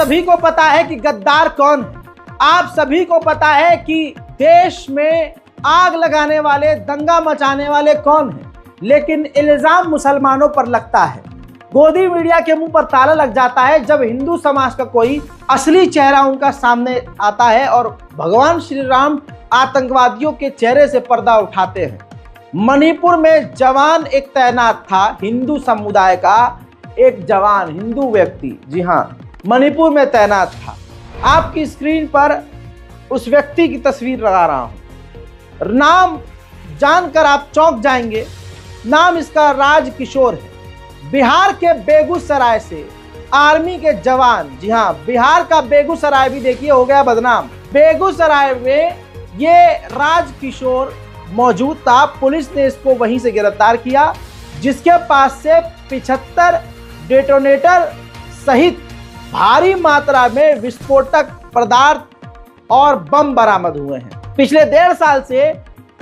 सभी को पता है कि गद्दार कौन है। आप सभी को पता है कि देश में आग लगाने वाले, दंगा मचाने वाले कौन हैं। लेकिन इल्जाम मुसलमानों पर लगता है। गोदी मीडिया के मुंह पर ताला लग जाता है जब हिंदू समाज का कोई असली चेहरा उनका सामने आता है और भगवान श्री राम आतंकवादियों के चेहरे से पर्दा उठाते हैं। मणिपुर में जवान एक तैनात था, हिंदू समुदाय का एक जवान हिंदू व्यक्ति, जी हाँ, मणिपुर में तैनात था। आपकी स्क्रीन पर उस व्यक्ति की तस्वीर लगा रहा हूं। नाम जानकर आप चौंक जाएंगे। नाम इसका राज किशोर है। बिहार के बेगूसराय से आर्मी के जवान, जी हाँ, बिहार का बेगूसराय भी देखिए हो गया बदनाम। बेगूसराय में ये राज किशोर मौजूद था। पुलिस ने इसको वहीं से गिरफ्तार किया, जिसके पास से 75 डेटोनेटर सहित भारी मात्रा में विस्फोटक पदार्थ और बम बरामद हुए हैं। पिछले 1.5 साल से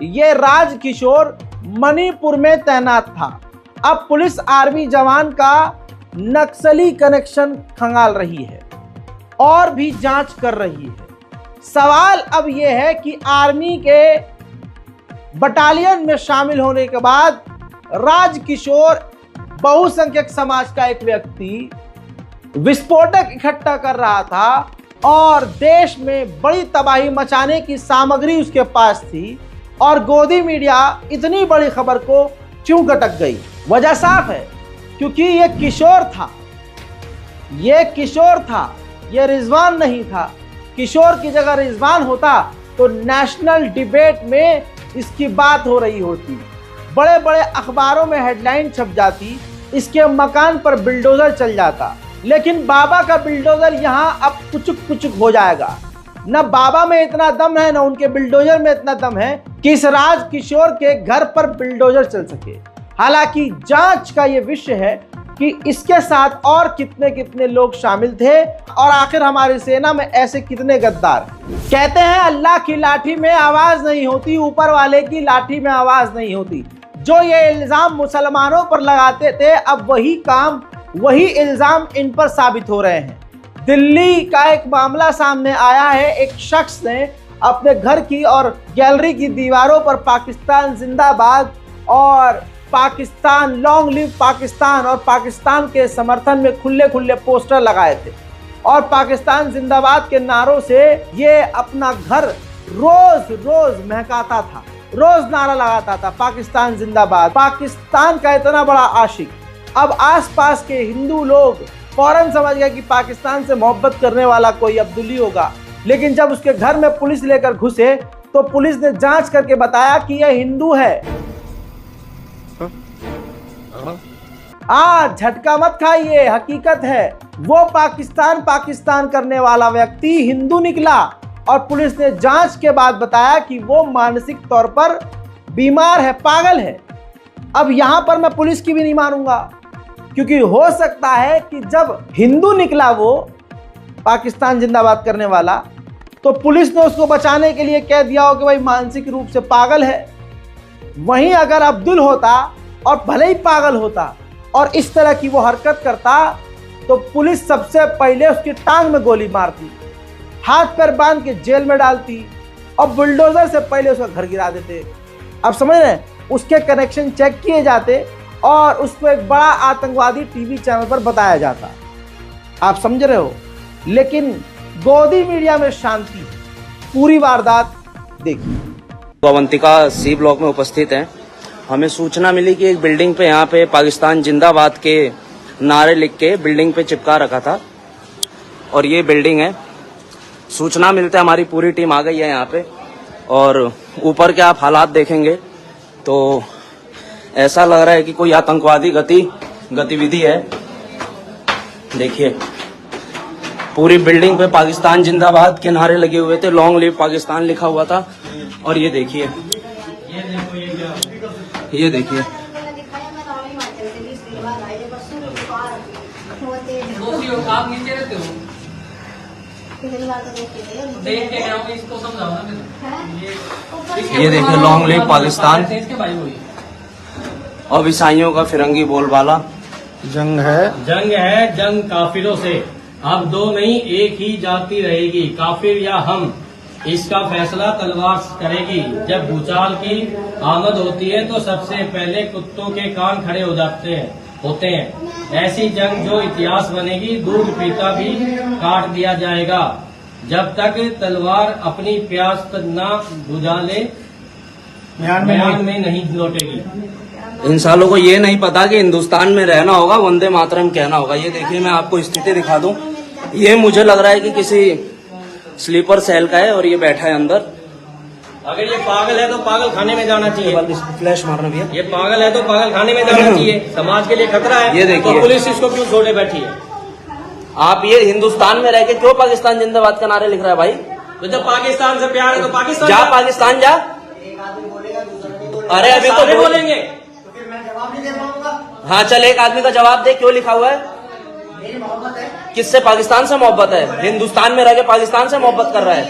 ये राज किशोर मणिपुर में तैनात था। अब पुलिस आर्मी जवान का नक्सली कनेक्शन खंगाल रही है और भी जांच कर रही है। सवाल अब यह है कि आर्मी के बटालियन में शामिल होने के बाद राज किशोर बहुसंख्यक समाज का एक व्यक्ति विस्फोटक इकट्ठा कर रहा था और देश में बड़ी तबाही मचाने की सामग्री उसके पास थी, और गोदी मीडिया इतनी बड़ी खबर को क्यों गटक गई? वजह साफ है, क्योंकि ये किशोर था। ये किशोर था, ये रिजवान नहीं था। किशोर की जगह रिजवान होता तो नेशनल डिबेट में इसकी बात हो रही होती, बड़े बड़े अखबारों में हेडलाइन छप जाती, इसके मकान पर बिल्डोजर चल जाता। लेकिन बाबा का बिल्डोजर यहाँ अब कुचुक कुचुक हो जाएगा। न बाबा में इतना दम है, न उनके बिल्डोजर में इतना दम है कि इस राज किशोर के घर पर बिल्डोजर चल सके। हालांकि जांच का ये विषय है कि इसके साथ और कितने कितने लोग शामिल थे और आखिर हमारी सेना में ऐसे कितने गद्दार। कहते हैं अल्लाह की लाठी में आवाज नहीं होती, ऊपर वाले की लाठी में आवाज नहीं होती। जो ये इल्जाम मुसलमानों पर लगाते थे, अब वही काम, वही इल्जाम इन पर साबित हो रहे हैं। दिल्ली का एक मामला सामने आया है। एक शख्स ने अपने घर की और गैलरी की दीवारों पर पाकिस्तान जिंदाबाद और पाकिस्तान लॉन्ग लिव पाकिस्तान और पाकिस्तान के समर्थन में खुले खुले पोस्टर लगाए थे और पाकिस्तान जिंदाबाद के नारों से ये अपना घर रोज रोज महकाता था, रोज नारा लगाता था, पाकिस्तान जिंदाबाद। पाकिस्तान का इतना बड़ा आशिक। अब आसपास के हिंदू लोग फौरन समझ गए कि पाकिस्तान से मोहब्बत करने वाला कोई अब्दुल्ली होगा। लेकिन जब उसके घर में पुलिस लेकर घुसे तो पुलिस ने जांच करके बताया कि यह हिंदू है। झटका मत खाइए, हकीकत है। वो पाकिस्तान करने वाला व्यक्ति हिंदू निकला और पुलिस ने जांच के बाद बताया कि वो मानसिक तौर पर बीमार है, पागल है। अब यहां पर मैं पुलिस की भी नहीं मानूंगा, क्योंकि हो सकता है कि जब हिंदू निकला वो पाकिस्तान जिंदाबाद करने वाला, तो पुलिस ने उसको बचाने के लिए कह दिया हो कि भाई मानसिक रूप से पागल है। वहीं अगर अब्दुल होता और भले ही पागल होता और इस तरह की वो हरकत करता, तो पुलिस सबसे पहले उसकी टांग में गोली मारती, हाथ पैर बांध के जेल में डालती और बुलडोजर से पहले उसका घर गिरा देते। अब समझ रहे हैं, उसके कनेक्शन चेक किए जाते और उसको एक बड़ा आतंकवादी टीवी चैनल पर बताया जाता। आप समझ रहे हो? लेकिन गोदी मीडिया में शांति है। पूरी वारदात देखिए। अवंतिका सी ब्लॉक में उपस्थित हैं। हमें सूचना मिली कि एक बिल्डिंग पे यहाँ पे पाकिस्तान जिंदाबाद के नारे लिख के बिल्डिंग पे चिपका रखा था और ये बिल्डिंग है। सूचना मिलते हमारी पूरी टीम आ गई है यहाँ पे और ऊपर के आप हालात देखेंगे तो ऐसा लग रहा है कि कोई आतंकवादी गतिविधि है। देखिए, पूरी बिल्डिंग पे पाकिस्तान जिंदाबाद के नारे लगे हुए थे, लॉन्ग लिव पाकिस्तान लिखा हुआ था। और ये देखिए, ये देखिए, आप नीचे रहते हो, ये देखिए लॉन्ग लिव पाकिस्तान। अब ईसाइयों का फिरंगी बोलबाला, जंग है, जंग काफिरों से। अब दो नहीं एक ही जाति रहेगी, काफिर या हम, इसका फैसला तलवार करेगी। जब भूचाल की आमद होती है तो सबसे पहले कुत्तों के कान खड़े हो होते हैं। ऐसी जंग जो इतिहास बनेगी, दूध पीता भी काट दिया जाएगा। जब तक तलवार अपनी प्यास न बुझा ले, म्यान में नहीं लौटेगी। इन सालों को ये नहीं पता कि हिंदुस्तान में रहना होगा, वंदे मातरम कहना होगा। ये देखिए, मैं आपको स्थिति दिखा दूं। ये मुझे लग रहा है कि किसी स्लीपर सेल का है और ये बैठा है अंदर। अगर ये पागल है तो पागल खाने में जाना चाहिए। फ्लैश मारना भैया। ये पागल है तो पागल खाने में जाना चाहिए। समाज के लिए खतरा है। ये देखिए, तो पुलिस इसको क्यों छोड़े बैठी है? आप ये हिंदुस्तान में रह के क्यों पाकिस्तान जिंदाबाद का नारे लिख रहा है भाई? तो जब पाकिस्तान से प्यार है तो पाकिस्तान जा, पाकिस्तान जा। अरे अभी तो बोलेंगे। हाँ चल, एक आदमी का जवाब दे, क्यों लिखा हुआ है? किससे? पाकिस्तान से मोहब्बत है? हिंदुस्तान में रह के पाकिस्तान से मोहब्बत कर रहा है?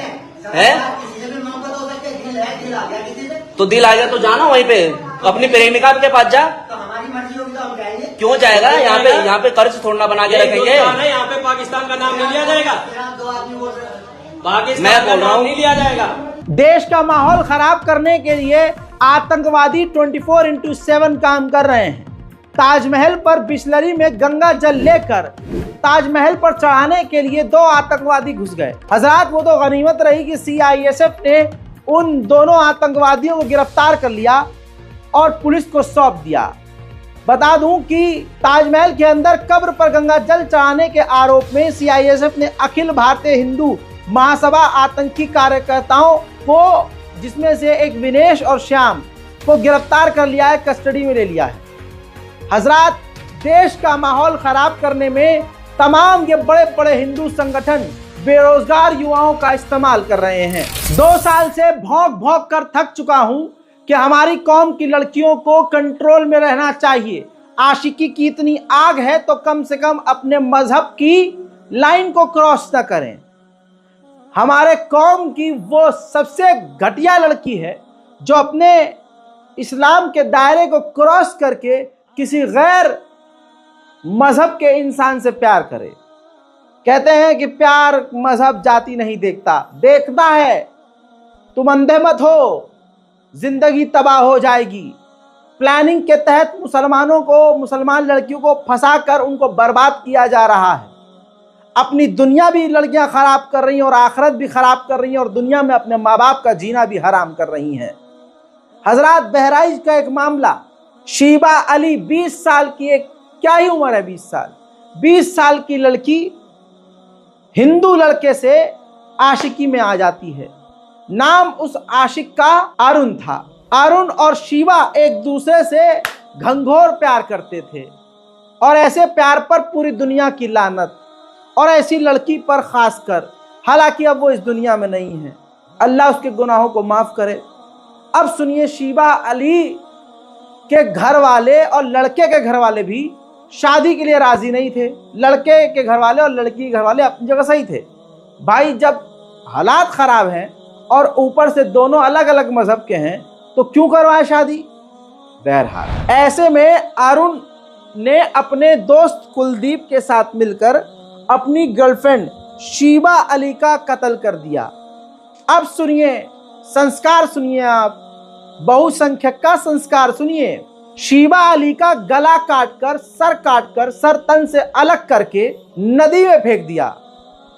तो दिल आ गया तो जाना वहीं पे, अपनी प्रेमिका के पास जा। क्यों जाएगा? यहाँ पे कर्ज थोड़ा बना के रखेंगे। यहाँ पे पाकिस्तान का नाम नहीं लिया जाएगा। पाकिस्तान मैं बोल रहा हूँ नहीं लिया जाएगा। देश का माहौल खराब करने के लिए आतंकवादी 24/7 काम कर रहे हैं। ताजमहल पर बिस्लरी में गंगा जल लेकर ताजमहल पर चढ़ाने के लिए 2 आतंकवादी घुस गए। हजरात, वो तो गनीमत रही कि CISF ने उन दोनों आतंकवादियों को गिरफ्तार कर लिया और पुलिस को सौंप दिया। बता दूं कि ताजमहल के अंदर कब्र पर गंगा जल चढ़ाने के आरोप में CISF ने अखिल भारतीय हिंदू महासभा आतंकी कार्यकर्ताओं को, जिसमें से एक विनेश और श्याम को गिरफ्तार कर लिया है, कस्टडी में ले लिया है। हजरात, देश का माहौल खराब करने में तमाम ये बड़े बड़े हिंदू संगठन बेरोजगार युवाओं का इस्तेमाल कर रहे हैं। 2 साल से भौंक भौंक कर थक चुका हूं कि हमारी कौम की लड़कियों को कंट्रोल में रहना चाहिए। आशिकी की इतनी आग है तो कम से कम अपने मजहब की लाइन को क्रॉस न करें। हमारे कौम की वो सबसे घटिया लड़की है जो अपने इस्लाम के दायरे को क्रॉस करके किसी गैर मजहब के इंसान से प्यार करे। कहते हैं कि प्यार मजहब जाति नहीं देखता, देखता है। तुम अंधे मत हो, जिंदगी तबाह हो जाएगी। प्लानिंग के तहत मुसलमान लड़कियों को फंसाकर उनको बर्बाद किया जा रहा है। अपनी दुनिया भी लड़कियां खराब कर रही हैं और आखिरत भी खराब कर रही हैं और दुनिया में अपने माँ बाप का जीना भी हराम कर रही हैं। हजरात, बहराइच का एक मामला, शीबा अली 20 साल की, एक क्या ही उम्र है 20 साल की लड़की हिंदू लड़के से आशिकी में आ जाती है। नाम उस आशिक का अरुण था। अरुण और शीबा एक दूसरे से घंघोर प्यार करते थे और ऐसे प्यार पर पूरी दुनिया की लानत, और ऐसी लड़की पर खासकर। हालांकि अब वो इस दुनिया में नहीं है, अल्लाह उसके गुनाहों को माफ़ करे। अब सुनिए, शीबा अली के घर वाले और लड़के के घर वाले भी शादी के लिए राजी नहीं थे। लड़के के घर वाले और लड़की के घर वाले अपनी जगह सही थे। भाई, जब हालात ख़राब हैं और ऊपर से दोनों अलग अलग मज़हब के हैं तो क्यों करवाए शादी? बहरहाल, ऐसे में अरुण ने अपने दोस्त कुलदीप के साथ मिलकर अपनी गर्लफ्रेंड शीबा अली का कत्ल कर दिया। अब सुनिए, संस्कार सुनिए, आप बहुसंख्यक का संस्कार सुनिए। शीबा अली का गला काटकर, सर तन से अलग करके नदी में फेंक दिया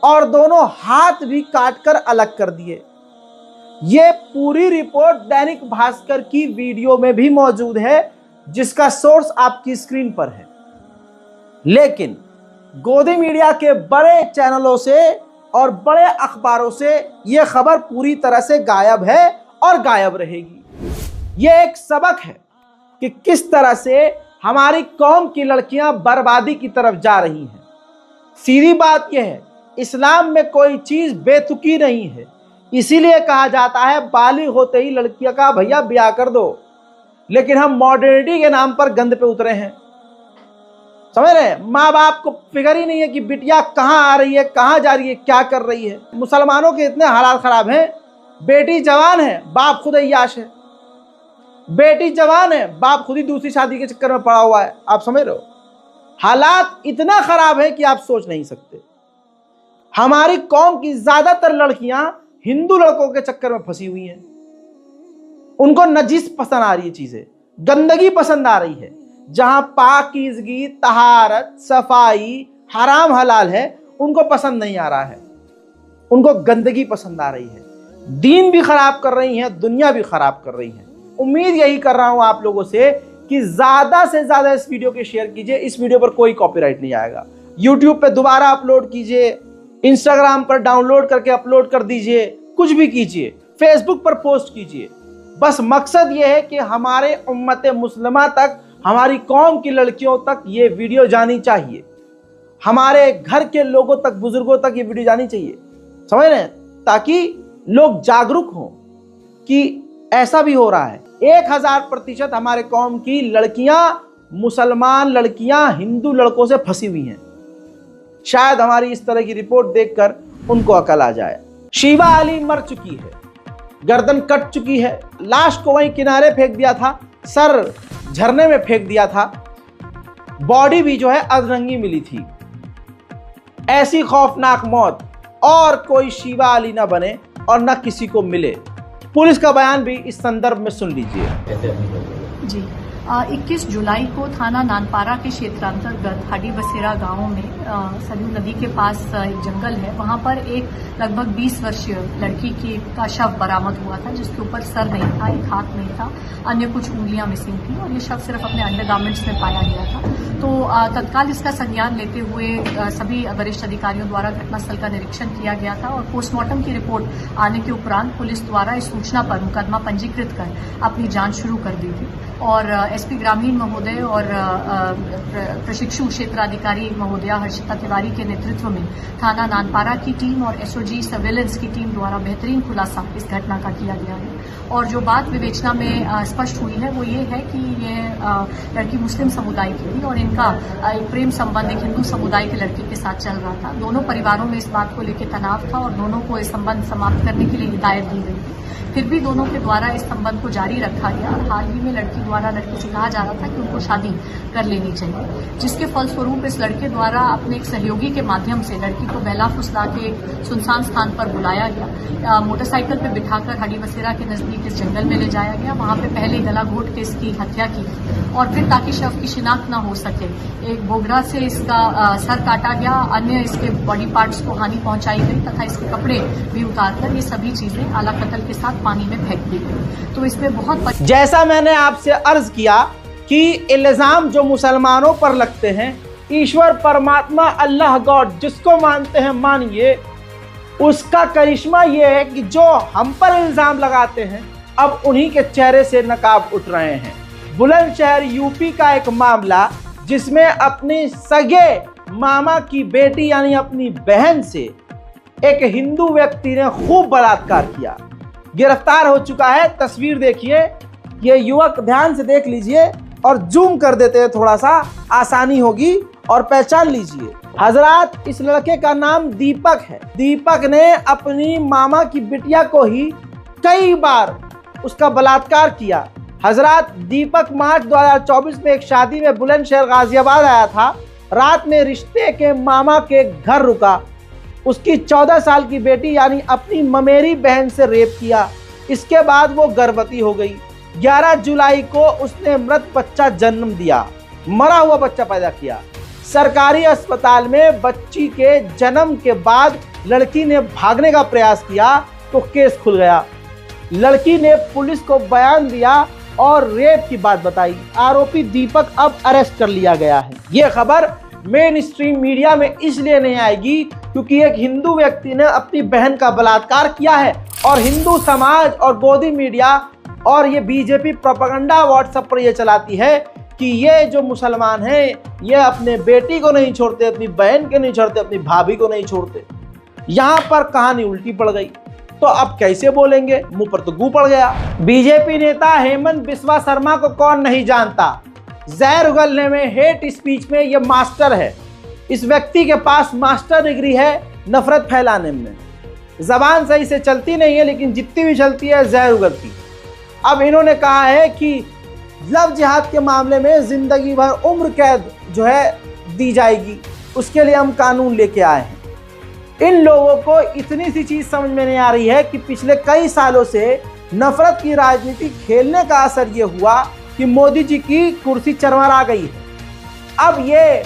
और दोनों हाथ भी काटकर अलग कर दिए। ये पूरी रिपोर्ट दैनिक भास्कर की वीडियो में भी मौजूद है, जिसका सोर्स आपकी स्क्रीन पर है। लेकिन गोदी मीडिया के बड़े चैनलों से और बड़े अखबारों से यह खबर पूरी तरह से गायब है और गायब रहेगी। यह एक सबक है कि किस तरह से हमारी कौम की लड़कियां बर्बादी की तरफ जा रही हैं। सीधी बात यह है, इस्लाम में कोई चीज़ बेतुकी नहीं है। इसीलिए कहा जाता है बालिग होते ही लड़कियों का भैया ब्याह कर दो। लेकिन हम मॉडर्निटी के नाम पर गंद पे उतरे हैं। समझ रहे हैं? माँ बाप को फिक्र ही नहीं है कि बिटिया कहाँ आ रही है, कहाँ जा रही है, क्या कर रही है। मुसलमानों के इतने हालात ख़राब हैं, बेटी जवान है, बाप खुद अय्याश है। बेटी जवान है, बाप खुद ही दूसरी शादी के चक्कर में पड़ा हुआ है। आप समझ रहे हो? हालात इतना ख़राब है कि आप सोच नहीं सकते। हमारी कौम की ज्यादातर लड़कियां हिंदू लड़कों के चक्कर में फंसी हुई हैं। उनको नजीस पसंद आ रही है, चीजें गंदगी पसंद आ रही है। जहां पाकीज़गी, तहारत, सफाई, हराम हलाल है, उनको पसंद नहीं आ रहा है। उनको गंदगी पसंद आ रही है। दीन भी खराब कर रही है, दुनिया भी खराब कर रही है। उम्मीद यही कर रहा हूं आप लोगों से कि ज्यादा से ज्यादा इस वीडियो को शेयर कीजिए। इस वीडियो पर कोई कॉपीराइट नहीं आएगा। YouTube पे दोबारा अपलोड कीजिए, Instagram पर डाउनलोड करके अपलोड कर दीजिए, कुछ भी कीजिए, Facebook पर पोस्ट कीजिए। बस मकसद ये है कि हमारे उम्मत मुस्लिमा तक, हमारी कौम की लड़कियों तक ये वीडियो जानी चाहिए। हमारे घर के लोगों तक, बुजुर्गों तक ये वीडियो जानी चाहिए, समझ रहे हैं, ताकि लोग जागरूक हों कि ऐसा भी हो रहा है। 1000% हमारे कौम की लड़कियां, मुसलमान लड़कियां हिंदू लड़कों से फंसी हुई हैं। शायद हमारी इस तरह की रिपोर्ट देखकर उनको अकल आ जाए। शीबा अली मर चुकी है, गर्दन कट चुकी है, लाश को वहीं किनारे फेंक दिया था, सर झरने में फेंक दिया था, बॉडी भी जो है अधरंगी मिली थी। ऐसी खौफनाक मौत और कोई शीबा अली ना बने और ना किसी को मिले। पुलिस का बयान भी इस संदर्भ में सुन लीजिए। जी 21 जुलाई को थाना नानपारा के क्षेत्रांतर्गत हाडी बसेरा गांव में सरयू नदी के पास एक जंगल है, वहां पर एक लगभग 20 वर्षीय लड़की का शव बरामद हुआ था, जिसके ऊपर सर नहीं था, एक हाथ नहीं था, अन्य कुछ उंगलियां मिसिंग थी और ये शव सिर्फ अपने अंडरगारमेंट्स में पाया गया था। तो तत्काल इसका संज्ञान लेते हुए सभी वरिष्ठ अधिकारियों द्वारा घटनास्थल का निरीक्षण किया गया था और पोस्टमार्टम की रिपोर्ट आने के उपरांत पुलिस द्वारा इस सूचना पर मुकदमा पंजीकृत कर अपनी जांच शुरू कर दी थी और एसपी ग्रामीण महोदय और प्रशिक्षु क्षेत्राधिकारी महोदया हर्षिता तिवारी के नेतृत्व में थाना नानपारा की टीम और एसओजी सर्वेलेंस की टीम द्वारा बेहतरीन खुलासा इस घटना का किया गया है। और जो बात विवेचना में स्पष्ट हुई है वो ये है कि ये लड़की मुस्लिम समुदाय की थी और इनका एक प्रेम संबंध एक हिंदू समुदाय के लड़के के साथ चल रहा था। दोनों परिवारों में इस बात को लेकर तनाव था और दोनों को इस संबंध समाप्त करने के लिए हिदायत दी गई थी। फिर भी दोनों के द्वारा इस संबंध को जारी रखा गया और हाल ही में लड़की द्वारा लड़के से कहा जा रहा था कि उनको शादी कर लेनी चाहिए, जिसके फलस्वरूप इस लड़के द्वारा अपने एक सहयोगी के माध्यम से लड़की को बहला फुसला के सुनसान स्थान पर बुलाया गया, मोटरसाइकिल पर बिठाकर हाडी बसेरा के नजदीक इस जंगल में ले जाया गया। वहां पे पहले गला घोट के इसकी हत्या की और फिर ताकि शव की शिनाख्त न हो सके एक बोगरा से इसका सर काटा गया, अन्य इसके बॉडी पार्ट्स को हानि पहुंचाई गई तथा इसके कपड़े भी उतारकर ये सभी चीजें आला कत्ल के साथ पानी में फेंक दी गई। तो इसमें बहुत जैसा मैंने आपसे अर्ज किया कि इल्जाम जो मुसलमानों पर लगते हैं, ईश्वर परमात्मा अल्लाह गॉड जिसको मानते हैं मानिए, उसका करिश्मा ये है कि जो हम पर इल्जाम लगाते हैं अब उन्हीं के चेहरे से नकाब उठ रहे हैं। बुलंदशहर यूपी का एक मामला जिसमें अपनी सगे मामा की बेटी यानी अपनी बहन से एक हिंदू व्यक्ति ने खूब बलात्कार किया, गिरफ्तार हो चुका है। तस्वीर देखिए, ये युवक ध्यान से देख लीजिए और जूम कर देते हैं, थोड़ा सा आसानी होगी और पहचान लीजिए। हजरात, इस लड़के का नाम दीपक है। दीपक ने अपनी मामा की बिटिया को ही कई बार उसका बलात्कार किया। हजरात, दीपक मार्च 2024 में एक शादी में बुलंदशहर गाजियाबाद आया था। रात में रिश्ते के मामा के घर रुका, उसकी 14 साल की बेटी यानी अपनी ममेरी बहन से रेप किया। इसके बाद वो गर्भवती हो गई। 11 जुलाई को उसने मृत बच्चा जन्म दिया, मरा हुआ बच्चा पैदा किया। सरकारी अस्पताल में बच्ची के जन्म के बाद लड़की ने भागने का प्रयास किया तो केस खुल गया। लड़की ने पुलिस को बयान दिया और रेप की बात बताई। आरोपी दीपक अब अरेस्ट कर लिया गया है। ये खबर मेन स्ट्रीम मीडिया में इसलिए नहीं आएगी क्योंकि एक हिंदू व्यक्ति ने अपनी बहन का बलात्कार किया है और हिंदू समाज और गोदी मीडिया और ये बीजेपी प्रोपेगेंडा व्हाट्सएप पर ये चलाती है कि ये जो मुसलमान हैं ये अपने बेटी को नहीं छोड़ते, अपनी बहन को नहीं छोड़ते, अपनी भाभी को नहीं छोड़ते। यहाँ पर कहानी उल्टी पड़ गई तो अब कैसे बोलेंगे, मुंह पर तो गू पड़ गया। बीजेपी नेता हेमंत बिस्वा शर्मा को कौन नहीं जानता। जहर उगलने में, हेट स्पीच में ये मास्टर है। इस व्यक्ति के पास मास्टर डिग्री है नफरत फैलाने में। जबान सही से चलती नहीं है लेकिन जितनी भी चलती है जहर उगलती। अब इन्होंने कहा है कि लव जिहाद के मामले में जिंदगी भर उम्र कैद जो है दी जाएगी, उसके लिए हम कानून लेके आए हैं। इन लोगों को इतनी सी चीज समझ में नहीं आ रही है कि पिछले कई सालों से नफरत की राजनीति खेलने का असर ये हुआ कि मोदी जी की कुर्सी चरमरा गई है। अब ये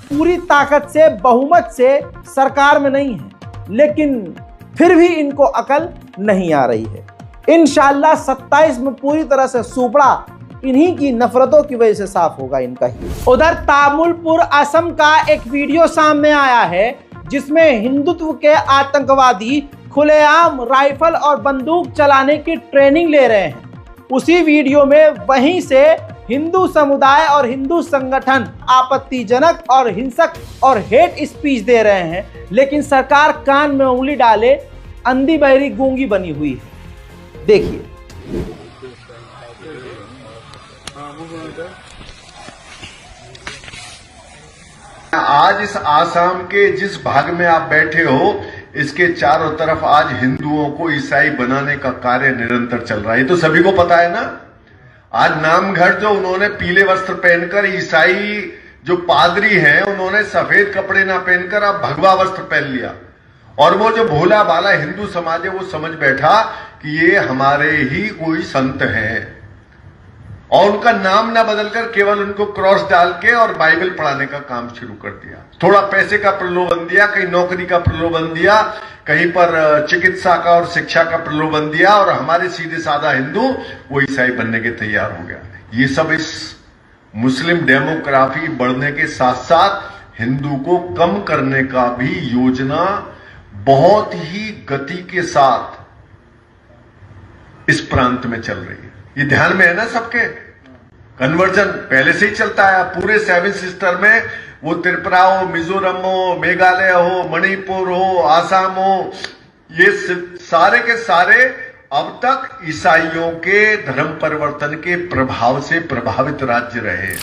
पूरी ताकत से, बहुमत से सरकार में नहीं है, लेकिन फिर भी इनको अकल नहीं आ रही है। इंशाअल्लाह 27 में पूरी तरह से सुपड़ा इन्हीं की नफरतों की वजह से साफ होगा इनका ही। उधर तामुलपुर असम का एक वीडियो सामने आया है जिसमें हिंदुत्व के आतंकवादी खुलेआम राइफल और बंदूक चलाने की ट्रेनिंग ले रहे हैं। उसी वीडियो में वहीं से हिंदू समुदाय और हिंदू संगठन आपत्तिजनक और हिंसक और हेट स्पीच दे रहे हैं, लेकिन सरकार कान में उंगली डाले अंधी बहरी गूंगी बनी हुई है। देखिए, आज इस आसाम के जिस भाग में आप बैठे हो, इसके चारों तरफ आज हिंदुओं को ईसाई बनाने का कार्य निरंतर चल रहा है। ये तो सभी को पता है ना। आज नामघर जो उन्होंने पीले वस्त्र पहनकर, ईसाई जो पादरी हैं उन्होंने सफेद कपड़े ना पहनकर अब भगवा वस्त्र पहन लिया, और वो जो भोला भाला हिंदू समाज है वो समझ बैठा कि ये हमारे ही कोई संत हैं, और उनका नाम ना बदलकर केवल उनको क्रॉस डाल के और बाइबल पढ़ाने का काम शुरू कर दिया। थोड़ा पैसे का प्रलोभन दिया, कहीं नौकरी का प्रलोभन दिया, कहीं पर चिकित्सा का और शिक्षा का प्रलोभन दिया, और हमारे सीधे साधा हिंदू वो ईसाई बनने के तैयार हो गया। ये सब इस मुस्लिम डेमोग्राफी बढ़ने के साथ साथ हिंदू को कम करने का भी योजना बहुत ही गति के साथ इस प्रांत में चल रही है। ये ध्यान में है ना सबके। कन्वर्जन पहले से ही चलता है पूरे 7 सिस्टर में, वो त्रिपुरा हो, मिजोरम हो, मेघालय हो, मणिपुर हो, आसाम हो, ये सारे के सारे अब तक ईसाइयों के धर्म परिवर्तन के प्रभाव से प्रभावित राज्य रहे।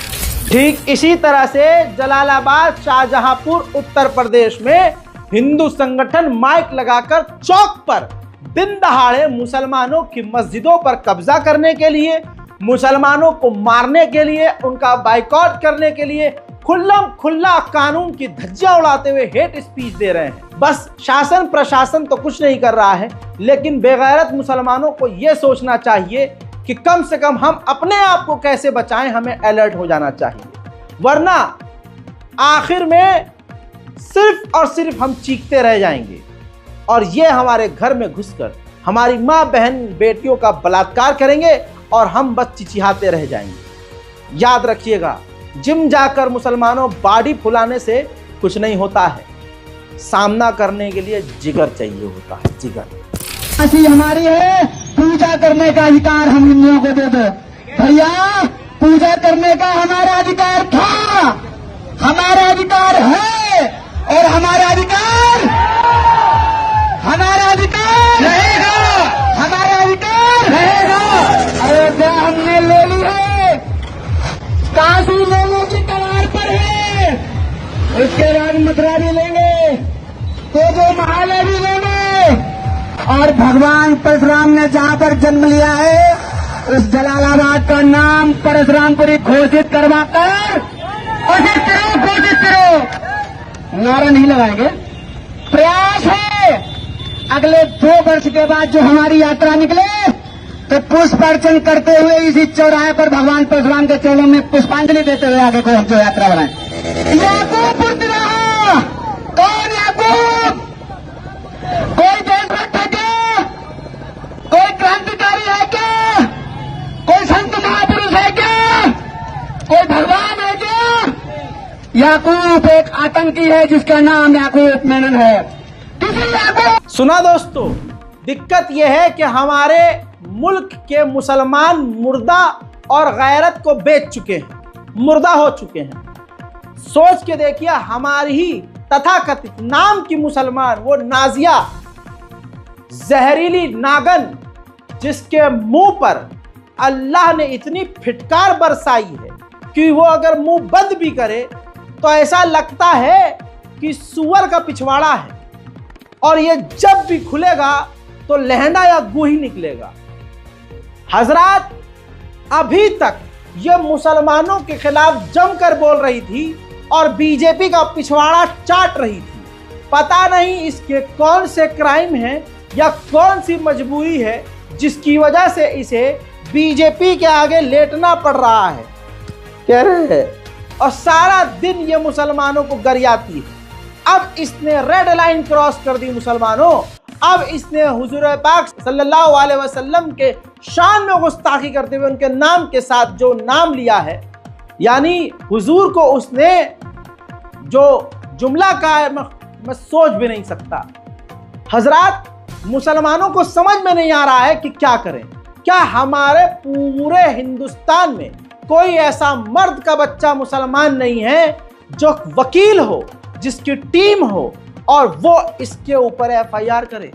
ठीक इसी तरह से जलालाबाद, शाहजहांपुर, उत्तर प्रदेश में हिंदू संगठन माइक लगाकर चौक पर दिन दहाड़े मुसलमानों की मस्जिदों पर कब्जा करने के लिए, मुसलमानों को मारने के लिए, उनका बाइकआउट करने के लिए खुल्ला कानून की धज्जियां उड़ाते हुए हेट स्पीच दे रहे हैं। बस शासन प्रशासन तो कुछ नहीं कर रहा है, लेकिन बेगैरत मुसलमानों को यह सोचना चाहिए कि कम से कम हम अपने आप को कैसे बचाएं, हमें अलर्ट हो जाना चाहिए, वरना आखिर में सिर्फ और सिर्फ हम चीखते रह जाएंगे और ये हमारे घर में घुसकर हमारी माँ बहन बेटियों का बलात्कार करेंगे और हम बस चिचिहाते रह जाएंगे। याद रखिएगा, जिम जाकर मुसलमानों बॉडी फुलाने से कुछ नहीं होता है, सामना करने के लिए जिगर चाहिए होता है, जिगर। ऐसी हमारी है, पूजा करने का अधिकार हम हिंदुओं को दे दो भैया। पूजा करने का हमारा अधिकार था, हमारा अधिकार है, और हमारा अधिकार रहेगा, हमारा अधिकार रहेगा। अयोध्या हमने ले ली है, काशी लेने की कगार पर है, उसके बाद मथुरा भी लेंगे, तो जो महालय भी लेंगे, और भगवान परशुराम ने जहां पर जन्म लिया है उस जलालाबाद का नाम परशुरामपुरी घोषित करवाकर घोषित करो। नारा नहीं लगाएंगे, प्रयास है। अगले 2 वर्ष के बाद जो हमारी यात्रा निकले तो पुष्प अर्चन करते हुए इसी चौराहे पर भगवान परशुराम के चरणों में पुष्पांजलि देते हुए आगे को हम जो यात्रा बनाए। याकूब उठ रहा, कौन याकूब? कोई देशभक्त है क्या? कोई क्रांतिकारी है क्या? कोई संत महापुरुष है क्या? कोई भगवान है क्या? याकूब एक आतंकी है जिसका नाम याकूब मेनन है। सुना दोस्तों, दिक्कत यह है कि हमारे मुल्क के मुसलमान मुर्दा और गैरत को बेच चुके हैं, मुर्दा हो चुके हैं। सोच के देखिए, हमारी ही तथाकथित नाम की मुसलमान, वो नाजिया, जहरीली नागन, जिसके मुंह पर अल्लाह ने इतनी फिटकार बरसाई है कि वो अगर मुंह बंद भी करे तो ऐसा लगता है कि सुअर का पिछवाड़ा है, और ये जब भी खुलेगा तो लहंगा या गू ही निकलेगा। हजरात, अभी तक ये मुसलमानों के खिलाफ जमकर बोल रही थी और बीजेपी का पिछवाड़ा चाट रही थी, पता नहीं इसके कौन से क्राइम हैं या कौन सी मजबूरी है जिसकी वजह से इसे बीजेपी के आगे लेटना पड़ रहा है, कह रहे हैं। और सारा दिन ये मुसलमानों को गरियाती है। अब इसने रेड लाइन क्रॉस कर दी मुसलमानों। अब इसने हुजूर पाक सल्लल्लाहु अलैहि वसल्लम के शान में गुस्ताखी करते हुए उनके नाम के साथ जो नाम लिया है, यानी हुजूर को उसने जो जुमला कहा है मैं सोच भी नहीं सकता। हजरात, मुसलमानों को समझ में नहीं आ रहा है कि क्या करें। क्या हमारे पूरे हिंदुस्तान में कोई ऐसा मर्द का बच्चा मुसलमान नहीं है जो वकील हो, जिसकी टीम हो और वो इसके ऊपर एफआईआर करे?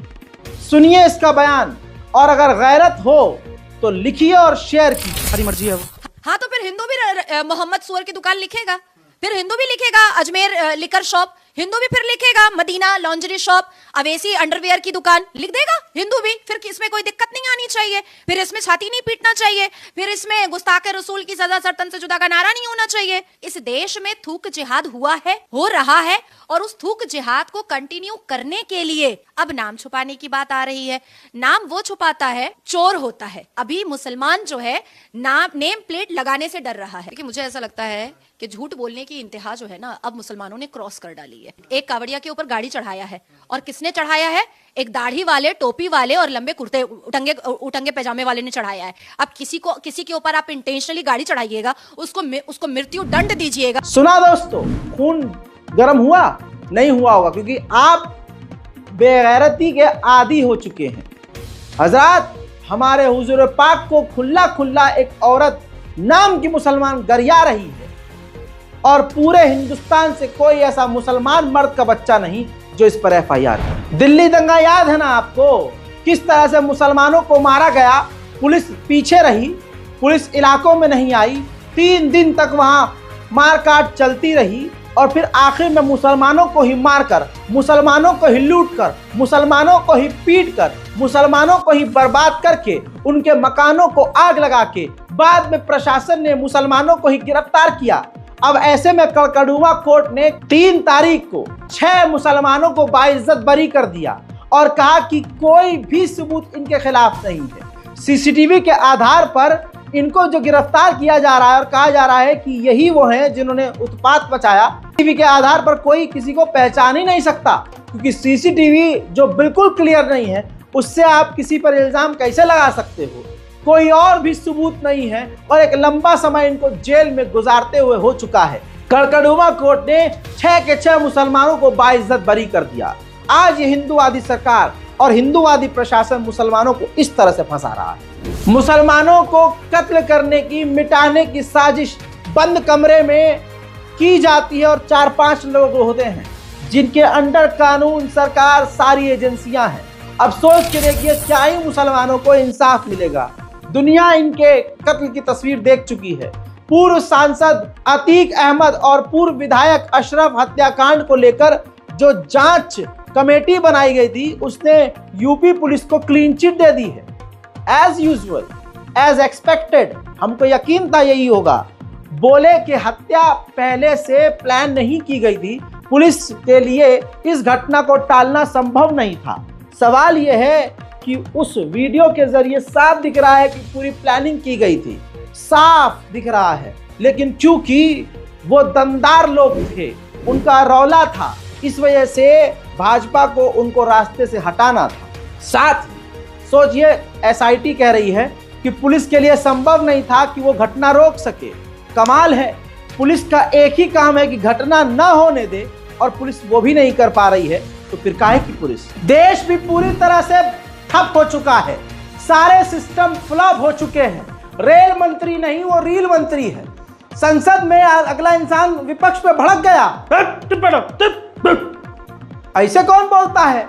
सुनिए इसका बयान, और अगर गैरत हो तो लिखिए और शेयर कीजिए, हमारी मर्जी है वो। हाँ, तो फिर हिंदू भी मोहम्मद सुअर की दुकान लिखेगा, फिर हिंदू भी लिखेगा अजमेर लिकर शॉप, हिंदू भी फिर लिखेगा Medina lingerie shop, Owaisi underwear की दुकान लिख देगा हिंदू भी। फिर इसमें कोई दिक्कत नहीं आनी चाहिए, फिर इसमें छाती नहीं पीटना चाहिए, फिर इसमें गुस्ताखे रसूल की सजा सरतन से जुदा का नारा नहीं होना चाहिए। इस देश में थूक जिहाद हुआ है, हो रहा है, और उस थूक जिहाद को कंटिन्यू करने के लिए अब नाम छुपाने की बात आ रही है। नाम वो छुपाता है चोर होता है। अभी मुसलमान जो है नाम नेम प्लेट लगाने से डर रहा है, लेकिन मुझे ऐसा लगता है कि झूठ बोलने की इंतहा जो है ना अब मुसलमानों ने क्रॉस कर डाली है। एक कावड़िया के ऊपर गाड़ी चढ़ाया है, और किसने चढ़ाया है? एक दाढ़ी वाले, टोपी वाले और लंबे कुर्ते उटंगे पैजामे वाले ने चढ़ाया है। अब किसी के ऊपर आप इंटेंशनली गाड़ी चढ़ाइएगा, उसको मृत्यु दंड दीजिएगा। सुना दोस्तों, खून गर्म हुआ? नहीं हुआ होगा, क्योंकि आप बेगैरती के आदी हो चुके हैं। हजरात, हमारे हुजूर पाक को खुल्ला खुल्ला एक औरत नाम की मुसलमान गरिया रही है, और पूरे हिंदुस्तान से कोई ऐसा मुसलमान मर्द का बच्चा नहीं जो इस पर एफआईआर है। दिल्ली दंगा याद है ना आपको? किस तरह से मुसलमानों को मारा गया, पुलिस पीछे रही, पुलिस इलाकों में नहीं आई, 3 दिन तक वहां मारकाट चलती रही, और फिर आखिर में मुसलमानों को ही मारकर, मुसलमानों को ही लूटकर, मुसलमानों को ही पीटकर, मुसलमानों को ही बर्बाद करके, उनके मकानों को आग लगा के बाद में प्रशासन ने मुसलमानों को ही गिरफ्तार किया। अब ऐसे में कड़कड़ुआ कोर्ट ने 3 तारीख को 6 मुसलमानों को बाइज्जत बरी कर दिया और कहा कि कोई भी सबूत इनके खिलाफ नहीं है। सीसीटीवी के आधार पर इनको जो गिरफ्तार किया जा रहा है और कहा जा रहा है कि यही वो हैं जिन्होंने उत्पात मचाया। टीवी के आधार पर कोई किसी को पहचान ही नहीं सकता, क्योंकि सीसीटीवी जो बिल्कुल क्लियर नहीं है उससे आप किसी पर इल्जाम कैसे लगा सकते हो? कोई और भी सबूत नहीं है, और एक लंबा समय इनको जेल में गुजारते हुए हो चुका है। कड़कड़ुआ कोर्ट ने 6 के 6 मुसलमानों को बाइज्जत बरी कर दिया। आज ये हिंदूवादी सरकार और हिंदूवादी प्रशासन मुसलमानों को इस तरह से फंसा रहा है। मुसलमानों को कत्ल करने की, मिटाने की साजिश बंद कमरे में की जाती है, और 4-5 लोग होते हैं जिनके अंडर कानून, सरकार, सारी एजेंसियां हैं। अब सोच के देखिए क्या ही मुसलमानों को इंसाफ मिलेगा। दुनिया इनके कत्ल की तस्वीर देख चुकी है। पूर्व सांसद अतीक अहमद और पूर्व विधायक अशरफ हत्याकांड को लेकर जो जांच कमेटी बनाई गई थी, उसने यूपी पुलिस को क्लीन चिट दे दी है। एज यूजुअल, एज एक्सपेक्टेड, हमको यकीन था यही होगा। बोले कि हत्या पहले से प्लान नहीं की गई थी, पुलिस के लिए इस घटना को टालना संभव नहीं था। सवाल यह है कि उस वीडियो के जरिए साफ दिख रहा है कि पूरी प्लानिंग की गई थी, साफ दिख रहा है। लेकिन क्योंकि वो दमदार लोग थे, उनका रौला था, इस वजह से भाजपा को उनको रास्ते से हटाना था। साथ ही सोचिए, एसआईटी कह रही है कि पुलिस के लिए संभव नहीं था कि वो घटना रोक सके। कमाल है, पुलिस का एक ही काम है कि घटना न होने दे, और पुलिस वो भी नहीं कर पा रही है, तो फिर काहे की पुलिस? देश भी पूरी तरह से ठप हो चुका है, सारे सिस्टम फ्लॉप हो चुके हैं। रेल मंत्री नहीं, वो रील मंत्री है। संसद में अगला इंसान विपक्ष पे भड़क गया, ऐसे कौन बोलता है?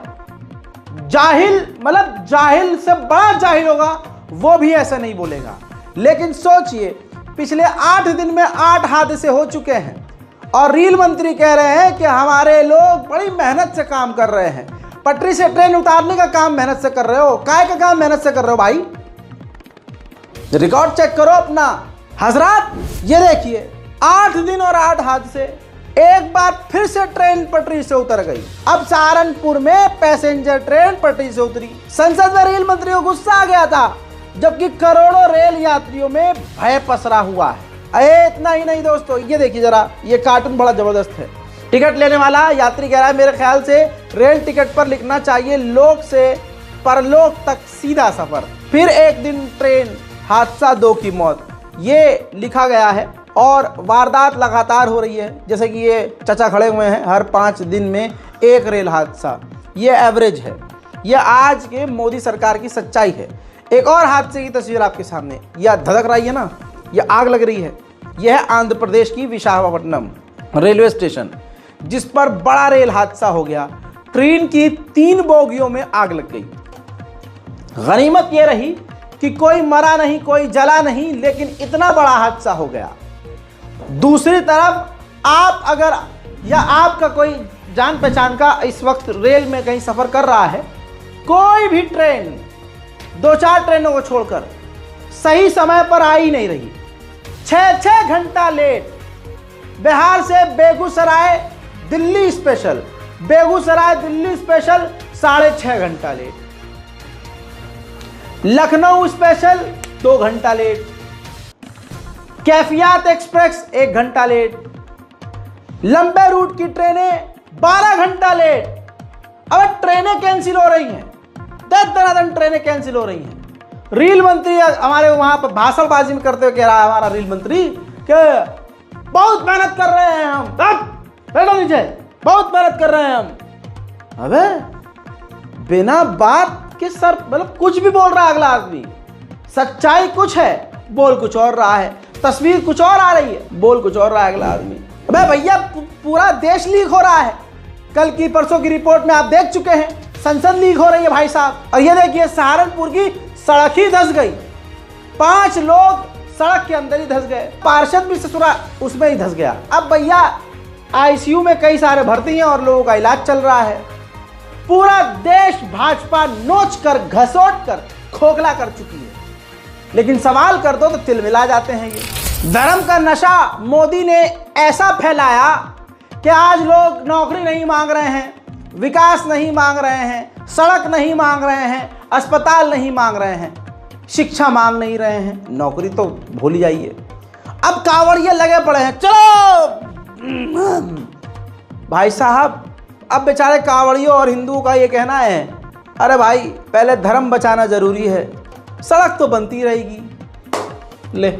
जाहिल, मतलब जाहिल से बड़ा जाहिल होगा वो भी ऐसा नहीं बोलेगा। लेकिन सोचिए, पिछले 8 दिन में 8 हादसे हो चुके हैं, और रील मंत्री कह रहे हैं कि हमारे लोग बड़ी मेहनत से काम कर रहे हैं। पटरी से ट्रेन उतारने का काम मेहनत से कर रहे हो, काय का काम मेहनत से कर रहे हो भाई? रिकॉर्ड चेक करो अपना। हजरात, ये देखिए, 8 दिन और 8 हादसे एक बार फिर से ट्रेन पटरी से उतर गई। अब सहारनपुर में पैसेंजर ट्रेन पटरी से उतरी। संसद में रेल मंत्री को गुस्सा आ गया था, जबकि करोड़ों रेल यात्रियों में भय पसरा हुआ है। अरे इतना ही नहीं दोस्तों, ये देखिए जरा, ये कार्टून बड़ा जबरदस्त है। टिकट लेने वाला यात्री कह रहा है मेरे ख्याल से रेल टिकट पर लिखना चाहिए लोक से परलोक तक सीधा सफर। फिर एक दिन ट्रेन हादसा 2 की मौत, ये लिखा गया है। और वारदात लगातार हो रही है, जैसे कि ये चचा खड़े हुए हैं, हर 5 दिन में एक रेल हादसा, ये एवरेज है। ये आज के मोदी सरकार की सच्चाई है। एक और हादसे की तस्वीर आपके सामने, यह धधक रही है ना, यह आग लग रही है। यह है आंध्र प्रदेश की विशाखापट्टनम रेलवे स्टेशन, जिस पर बड़ा रेल हादसा हो गया। ट्रेन की 3 बोगियों में आग लग गई। गनीमत यह रही कि कोई मरा नहीं, कोई जला नहीं, लेकिन इतना बड़ा हादसा हो गया। दूसरी तरफ आप अगर या आपका कोई जान पहचान का इस वक्त रेल में कहीं सफर कर रहा है, कोई भी ट्रेन 2-4 ट्रेनों को छोड़कर सही समय पर आ ही नहीं रही। 6 घंटा लेट। बिहार से बेगूसराय दिल्ली स्पेशल, बेगूसराय दिल्ली स्पेशल 6.5 घंटा लेट। लखनऊ स्पेशल 2 घंटा लेट। कैफियत एक्सप्रेस 1 घंटा लेट। लंबे रूट की ट्रेनें 12 घंटा लेट। अब ट्रेनें कैंसिल हो रही हैं, 10 दनादन ट्रेनें कैंसिल हो रही हैं। रेल मंत्री हमारे वहां पर भाषणबाजी में करते हुए कह रहा है हमारा रेल मंत्री कि बहुत मेहनत कर रहे हैं हम, बैठो नीचे, बहुत मेहनत कर रहे हैं हम। अबे बिना बात के सर, मतलब कुछ भी बोल रहा है अगला आदमी। सच्चाई कुछ है, बोल कुछ और रहा है। तस्वीर कुछ और आ रही है, बोल कुछ और रहा है अगला आदमी। अबे भैया पूरा देश लीक हो रहा है। कल की परसों की रिपोर्ट में आप देख चुके हैं, संसद लीक हो रही है भाई साहब। और ये देखिए सहारनपुर की सड़क ही धंस गई। 5 लोग सड़क के अंदर ही धंस गए। पार्षद भी ससुरा उसमें ही धंस गया। अब भैया आईसीयू में कई सारे भर्ती हैं और लोगों का इलाज चल रहा है। पूरा देश भाजपा नोच कर, घसोट कर, खोखला कर चुकी है। लेकिन सवाल कर दो तो तिलमिला जाते हैं। ये धर्म का नशा मोदी ने ऐसा फैलाया कि आज लोग नौकरी नहीं मांग रहे हैं, विकास नहीं मांग रहे हैं, सड़क नहीं मांग रहे हैं, अस्पताल नहीं मांग रहे हैं, शिक्षा मांग नहीं रहे हैं, नौकरी तो भूल ही जाइए। अब कांवड़िए लगे पड़े हैं, चलो भाई साहब। अब बेचारे कांवड़ियों और हिंदुओं का ये कहना है, अरे भाई पहले धर्म बचाना जरूरी है, सड़क तो बनती रहेगी। ले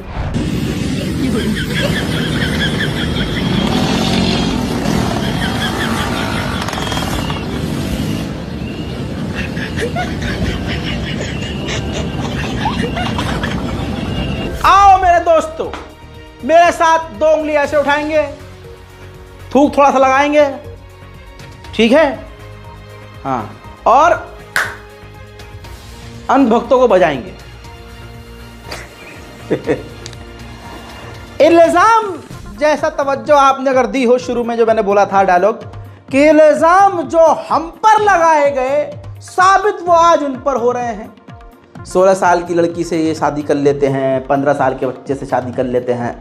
आओ मेरे दोस्तों, मेरे साथ 2 उंगली ऐसे उठाएंगे, थूक थोड़ा सा लगाएंगे, ठीक है? हाँ, और अंधभक्तों को बजाएंगे। इल्जाम जैसा तवज्जो आपने अगर दी हो, शुरू में जो मैंने बोला था डायलॉग कि इल्जाम जो हम पर लगाए गए, साबित वो आज उन पर हो रहे हैं। 16 साल की लड़की से ये शादी कर लेते हैं, 15 साल के बच्चे से शादी कर लेते हैं,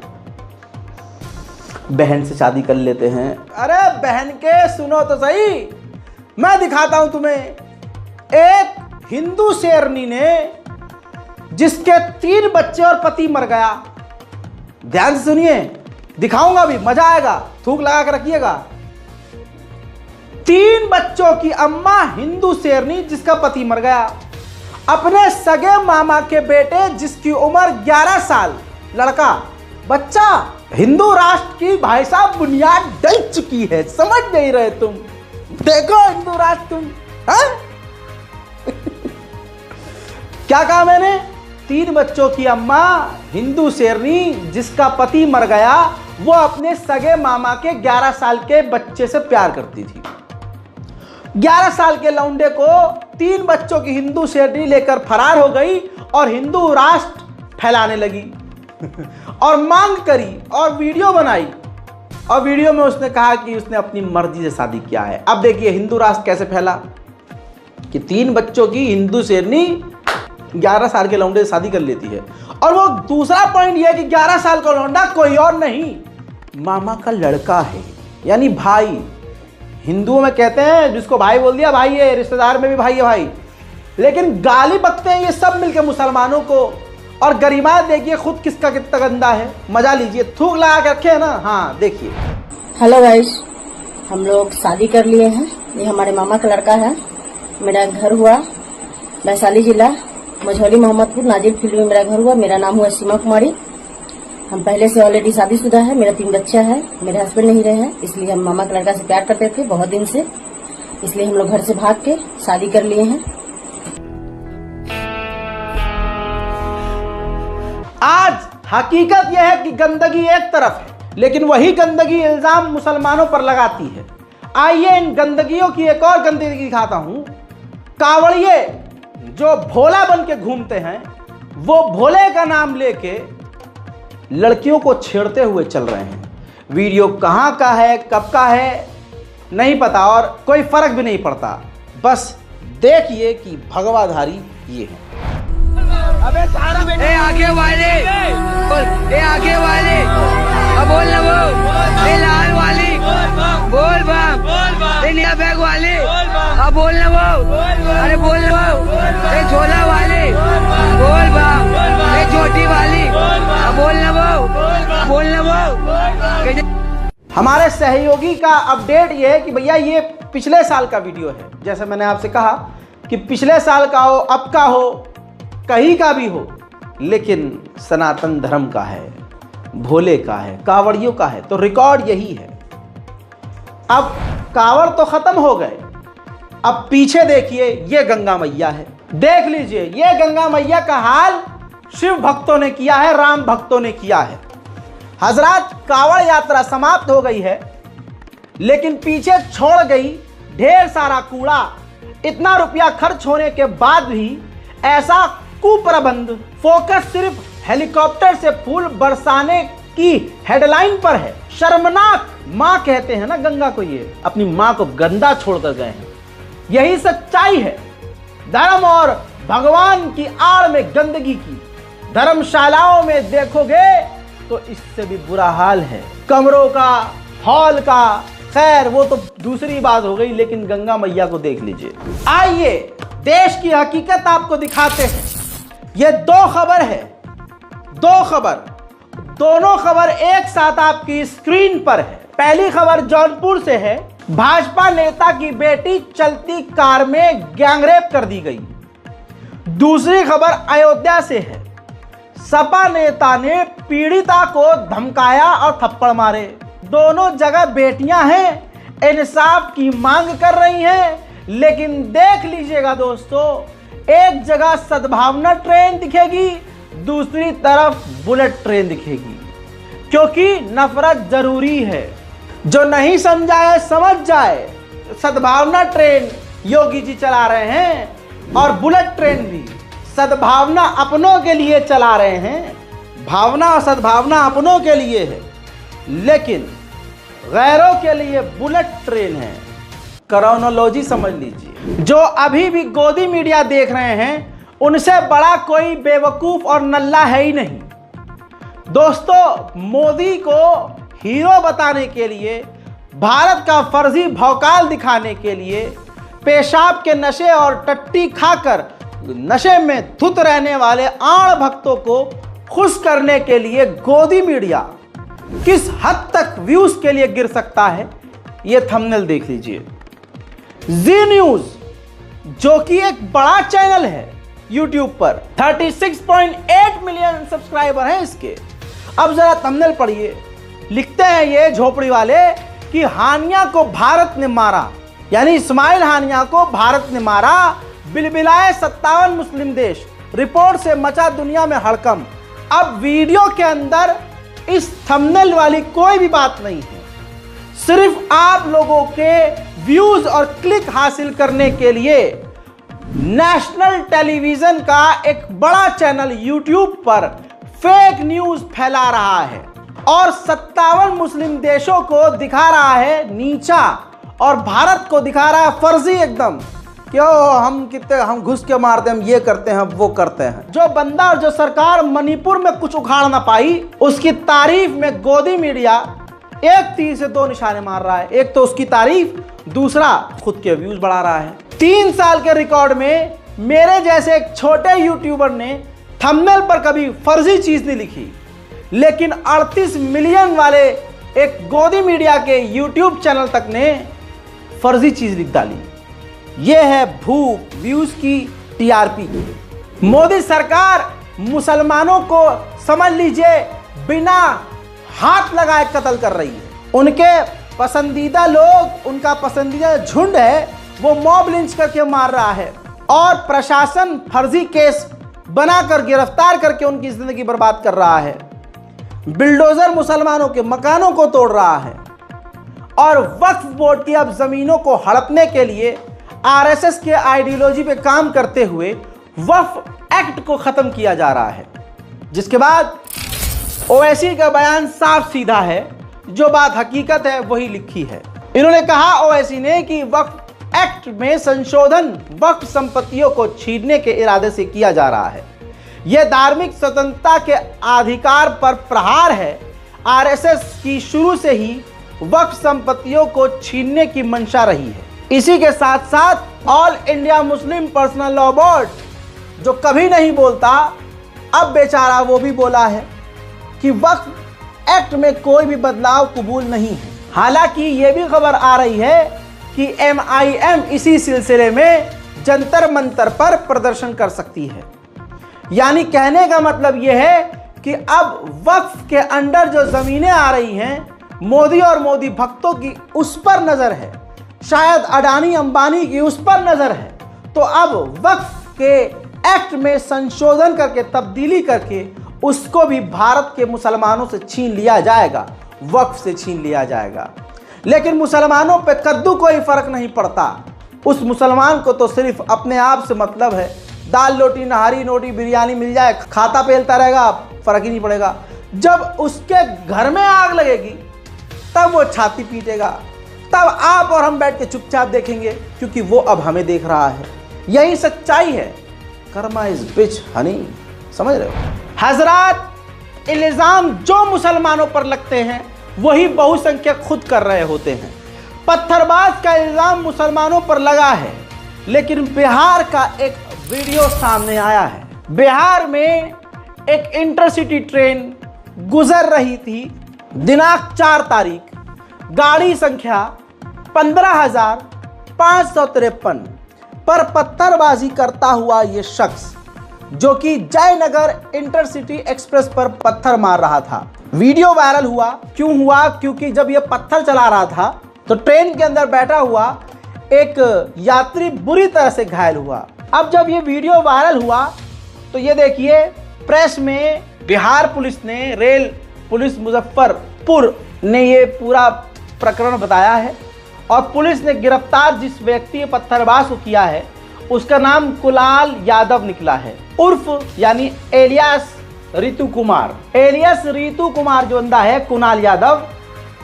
बहन से शादी कर लेते हैं। अरे बहन के सुनो तो सही, मैं दिखाता हूं तुम्हें। एक हिंदू शेरनी ने, जिसके 3 बच्चे और पति मर गया, ध्यान से सुनिए, दिखाऊंगा भी, मजा आएगा, थूक लगा कर रखिएगा। 3 बच्चों की अम्मा हिंदू शेरनी, जिसका पति मर गया, अपने सगे मामा के बेटे जिसकी उम्र 11 साल, लड़का बच्चा, हिंदू राष्ट्र की भाई साहब बुनियाद डल चुकी है। समझ नहीं रहे तुम? देखो हिंदू राष्ट्र तुम, हाँ? क्या कहा मैंने? 3 बच्चों की अम्मा हिंदू शेरनी, जिसका पति मर गया, वो अपने सगे मामा के 11 साल के बच्चे से प्यार करती थी। 11 साल के लौंडे को 3 बच्चों की हिंदू शेरनी लेकर फरार हो गई और हिंदू राष्ट्र फैलाने लगी और मांग करी और वीडियो बनाई। और वीडियो में उसने कहा कि उसने अपनी मर्जी से शादी किया है। अब देखिए हिंदू राष्ट्र कैसे फैला कि 3 बच्चों की हिंदू शेरनी 11 साल के लौंडे से शादी कर लेती है। और वो दूसरा पॉइंट यह है कि 11 साल का लौंडा कोई और नहीं, मामा का लड़का है। यानी भाई। हिंदुओं में कहते हैं जिसको भाई बोल दिया भाई है, रिश्तेदार में भी भाई है भाई। लेकिन गाली बकते हैं ये सब मिलकर मुसलमानों को। और गरिमा देखिए खुद किसका कितना गंदा है, मजा लीजिए। थूक लगा के रखे है ना, हाँ देखिए। हेलो गाइस, हम लोग शादी कर लिए हैं। ये हमारे मामा का लड़का है। मेरा घर हुआ वैशाली जिला मझौली मोहम्मदपुर नाजिर फील्ड में मेरा घर हुआ। मेरा नाम हुआ सीमा कुमारी। हम पहले से ऑलरेडी शादीशुदा है। मेरा 3 बच्चा है। मेरे हस्बैंड नहीं रहे हैं, इसलिए हम मामा के लड़का से प्यार करते थे बहुत दिन से, इसलिए हम लोग घर से भाग के शादी कर लिए हैं। आज हकीकत यह है कि गंदगी एक तरफ है, लेकिन वही गंदगी इल्जाम मुसलमानों पर लगाती है। आइए इन गंदगियों की एक और गंदगी दिखाता हूं। कावड़िए जो भोला बन के घूमते हैं, वो भोले का नाम लेके लड़कियों को छेड़ते हुए चल रहे हैं। वीडियो कहां का है, कब का है नहीं पता और कोई फर्क भी नहीं पड़ता। बस देखिए कि भगवाधारी ये है। अबे सारा ए आगे वाले, ए आगे वाले, अब बोल ना वो, ए लाल वाली, बोल बम, ए नीला बैग वाले, अब बोल ना वो, अरे बोल ना वो, ए झोला वाले, बोल बम, ए छोटी वाली, अब बोल ना वो, बोल ना वो। हमारे सहयोगी का अपडेट ये है कि भैया ये पिछले साल का वीडियो है। जैसे मैंने आपसे कहा कि पिछले साल का हो, अब का हो, कहीं का भी हो, लेकिन सनातन धर्म का है, भोले का है, कावड़ियों का है, तो रिकॉर्ड यही है। अब कावड़ तो खत्म हो गए, अब पीछे देखिए ये गंगा मैया है। देख लीजिए ये गंगा मैया का हाल शिव भक्तों ने किया है, राम भक्तों ने किया है। हजरात, कावड़ यात्रा समाप्त हो गई है, लेकिन पीछे छोड़ गई ढेर सारा कूड़ा। इतना रुपया खर्च होने के बाद भी ऐसा कुप्रबंध, फोकस सिर्फ हेलीकॉप्टर से फूल बरसाने की हेडलाइन पर है। शर्मनाक। मां कहते हैं ना गंगा को, ये अपनी मां को गंदा छोड़कर गए हैं। यही सच्चाई है धर्म और भगवान की आड़ में गंदगी की। धर्मशालाओं में देखोगे तो इससे भी बुरा हाल है, कमरों का, हॉल का। खैर वो तो दूसरी बात हो गई, लेकिन गंगा मैया को देख लीजिए। आइए देश की हकीकत आपको दिखाते हैं। ये 2 खबर है, 2 खबर, दोनों खबर एक साथ आपकी स्क्रीन पर है। पहली खबर जौनपुर से है। भाजपा नेता की बेटी चलती कार में गैंगरेप कर दी गई। दूसरी खबर अयोध्या से है। सपा नेता ने पीड़िता को धमकाया और थप्पड़ मारे। दोनों जगह बेटियां हैं, इंसाफ की मांग कर रही हैं। लेकिन देख लीजिएगा दोस्तों, एक जगह सद्भावना ट्रेन दिखेगी, दूसरी तरफ बुलेट ट्रेन दिखेगी, क्योंकि नफरत जरूरी है। जो नहीं समझाए समझ जाए। सद्भावना ट्रेन योगी जी चला रहे हैं और बुलेट ट्रेन भी सद्भावना अपनों के लिए चला रहे हैं। भावना और सद्भावना अपनों के लिए है, लेकिन गैरों के लिए बुलेट ट्रेन है। क्रोनोलॉजी समझ लीजिए। जो अभी भी गोदी मीडिया देख रहे हैं, उनसे बड़ा कोई बेवकूफ और नल्ला है ही नहीं। दोस्तों, मोदी को हीरो बताने के लिए, भारत का फर्जी भौकाल दिखाने के लिए, पेशाब के नशे और टट्टी खाकर नशे में धुत रहने वाले आड़ भक्तों को खुश करने के लिए गोदी मीडिया किस हद तक व्यूज के लिए गिर सकता है, यह थंबनेल देख लीजिए। जी न्यूज, जो कि एक बड़ा चैनल है यूट्यूब पर, 36.8 मिलियन सब्सक्राइबर हैं इसके। अब जरा थंबनेल पढ़िए। लिखते हैं ये झोपड़ी वाले कि हानिया को भारत ने मारा, यानी इस्माइल हानिया को भारत ने मारा। बिलबिलाए 57 मुस्लिम देश, रिपोर्ट से मचा दुनिया में हड़कंप। अब वीडियो के अंदर इस थंबनेल वाली कोई भी बात नहीं है, सिर्फ आप लोगों के व्यूज और क्लिक हासिल करने के लिए नेशनल टेलीविजन का एक बड़ा चैनल यूट्यूब पर फेक न्यूज फैला रहा है और 57 मुस्लिम देशों को दिखा रहा है नीचा और भारत को दिखा रहा है फर्जी एकदम। क्यों हम घुस के मारते हैं, हम ये करते हैं, वो करते हैं। जो बंदा और जो सरकार मणिपुर में कुछ उखाड़ ना पाई, उसकी तारीफ में गोदी मीडिया एक तीर से दो निशाने मार रहा है, एक तो उसकी तारीफ, दूसरा खुद के व्यूज बढ़ा रहा है। 3 साल के रिकॉर्ड में मेरे जैसे एक छोटे यूट्यूबर ने थंबनेल पर कभी फर्जी चीज नहीं लिखी, लेकिन 38 मिलियन वाले एक गोदी मीडिया के यूट्यूब चैनल तक ने फर्जी चीज लिख डाली। यह है भूख व्यूज की टीआरपी। मोदी सरकार मुसलमानों को समझ लीजिए बिना हाथ लगाए कत्ल कर रही है। उनके पसंदीदा लोग, उनका पसंदीदा झुंड है, वो मॉब लिंच करके मार रहा है और प्रशासन फर्जी केस बनाकर गिरफ्तार करके उनकी जिंदगी बर्बाद कर रहा है। बिल्डोजर मुसलमानों के मकानों को तोड़ रहा है और वक्फ बोर्ड की अब जमीनों को हड़पने के लिए आरएसएस के आइडियोलॉजी पे काम करते हुए वक्फ एक्ट को खत्म किया जा रहा है। जिसके बाद ओवैसी का बयान साफ सीधा है, जो बात हकीकत है वही लिखी है। इन्होंने कहा ओवैसी ने कि वक्फ एक्ट में संशोधन वक्फ संपत्तियों को छीनने के इरादे से किया जा रहा है। यह धार्मिक स्वतंत्रता के अधिकार पर प्रहार है। आरएसएस की शुरू से ही वक्फ संपत्तियों को छीनने की मंशा रही है। इसी के साथ साथ all India Muslim personal law board, जो कभी नहीं बोलता, अब बेचारा वो भी बोला है कि वक्फ एक्ट में कोई भी बदलाव कबूल नहीं है। हालांकि ये भी खबर आ रही है कि MIM इसी सिलसिले में जंतर मंतर पर प्रदर्शन कर सकती है। यानी कहने का मतलब यह है कि अब वक्फ के अंडर जो जमीनें आ रही हैं, मोदी और मोदी भक्तों की उस पर नजर है, शायद अडानी अंबानी की उस पर नजर है। तो अब वक्फ के एक्ट में संशोधन करके, तब्दीली करके उसको भी भारत के मुसलमानों से छीन लिया जाएगा, वक्फ से छीन लिया जाएगा। लेकिन मुसलमानों पे कद्दू कोई फर्क नहीं पड़ता। उस मुसलमान को तो सिर्फ अपने आप से मतलब है। दाल रोटी, नहारी रोटी, बिरयानी मिल जाए, खाता पेलता रहेगा, फर्क ही नहीं पड़ेगा। जब उसके घर में आग लगेगी तब वो छाती पीटेगा, तब आप और हम बैठ के चुपचाप देखेंगे, क्योंकि वो अब हमें देख रहा है। यही सच्चाई है। कर्मा इज बिच हनी, समझ रहे हो हजरात? इल्जाम जो मुसलमानों पर लगते हैं वही बहुसंख्यक खुद कर रहे होते हैं। पत्थरबाज का इल्जाम मुसलमानों पर लगा है, लेकिन बिहार का एक वीडियो सामने आया है। बिहार में एक इंटरसिटी ट्रेन गुजर रही थी दिनांक 4 तारीख, गाड़ी संख्या 15,553 पर पत्थरबाजी करता हुआ ये शख्स, जो कि जयनगर इंटरसिटी एक्सप्रेस पर पत्थर मार रहा था। वीडियो वायरल हुआ। क्यों हुआ? क्योंकि जब ये पत्थर चला रहा था तो ट्रेन के अंदर बैठा हुआ एक यात्री बुरी तरह से घायल हुआ। अब जब ये वीडियो वायरल हुआ तो ये देखिए, प्रेस में बिहार पुलिस ने, रेल पुलिस मुजफ्फरपुर ने ये पूरा प्रकरण बताया है और पुलिस ने गिरफ्तार जिस व्यक्ति पत्थरबाज को किया है उसका नाम कुणाल यादव निकला है, उर्फ यानी एलियास रितु कुमार। एलियास रितु कुमार जो बंदा है, कुणाल यादव,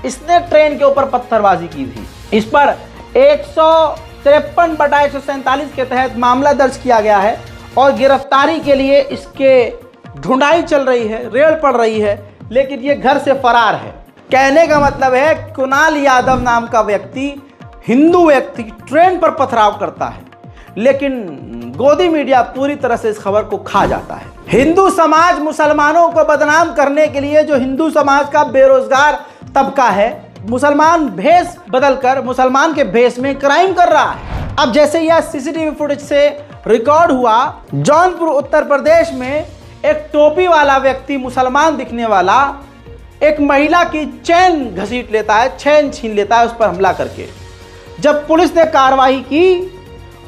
इसने ट्रेन के ऊपर पत्थरबाजी की थी। इस पर 153/147 के तहत मामला दर्ज किया गया है और गिरफ्तारी के लिए इसके ढूंढाई चल रही है, रेड पड़ रही है, लेकिन ये घर से फरार है। कहने का मतलब है कुणाल यादव नाम का व्यक्ति, हिंदू व्यक्ति, ट्रेन पर पथराव करता है, लेकिन गोदी मीडिया पूरी तरह से इस खबर को खा जाता है। हिंदू समाज मुसलमानों को बदनाम करने के लिए, जो हिंदू समाज का बेरोजगार तबका है, मुसलमान भेष बदलकर मुसलमान के भेष में क्राइम कर रहा है। अब जैसे यह सीसीटीवी फुटेज से रिकॉर्ड हुआ, जौनपुर उत्तर प्रदेश में एक टोपी वाला व्यक्ति, मुसलमान दिखने वाला, एक महिला की चैन घसीट लेता है, चैन छीन लेता है उस पर हमला करके। जब पुलिस ने कार्रवाई की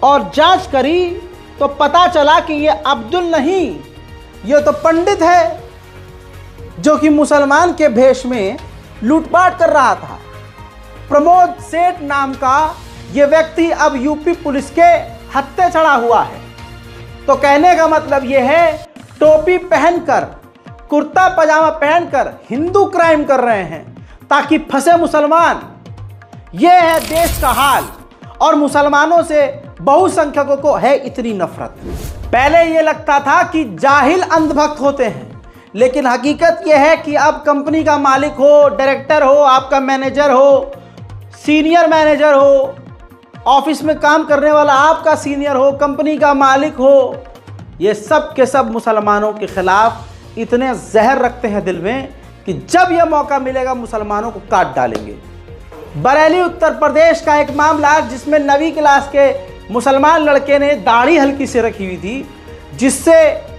और जांच करी तो पता चला कि ये अब्दुल नहीं, ये तो पंडित है, जो कि मुसलमान के भेष में लूटपाट कर रहा था। प्रमोद सेठ नाम का ये व्यक्ति अब यूपी पुलिस के हत्थे चढ़ा हुआ है। तो कहने का मतलब ये है, टोपी पहनकर, कुर्ता पजामा पहनकर हिंदू क्राइम कर रहे हैं ताकि फंसे मुसलमान। यह है देश का हाल और मुसलमानों से बहुसंख्यकों को है इतनी नफरत। पहले यह लगता था कि जाहिल अंधभक्त होते हैं, लेकिन हकीकत यह है कि अब कंपनी का मालिक हो, डायरेक्टर हो, आपका मैनेजर हो, सीनियर मैनेजर हो, ऑफिस में काम करने वाला आपका सीनियर हो, कंपनी का मालिक हो, ये सब के सब मुसलमानों के खिलाफ इतने जहर रखते हैं दिल में कि जब यह मौका मिलेगा मुसलमानों को काट डालेंगे। बरेली उत्तर प्रदेश का एक मामला जिसमें 9वीं क्लास के मुसलमान लड़के ने दाढ़ी हल्की से रखी हुई थी, जिससे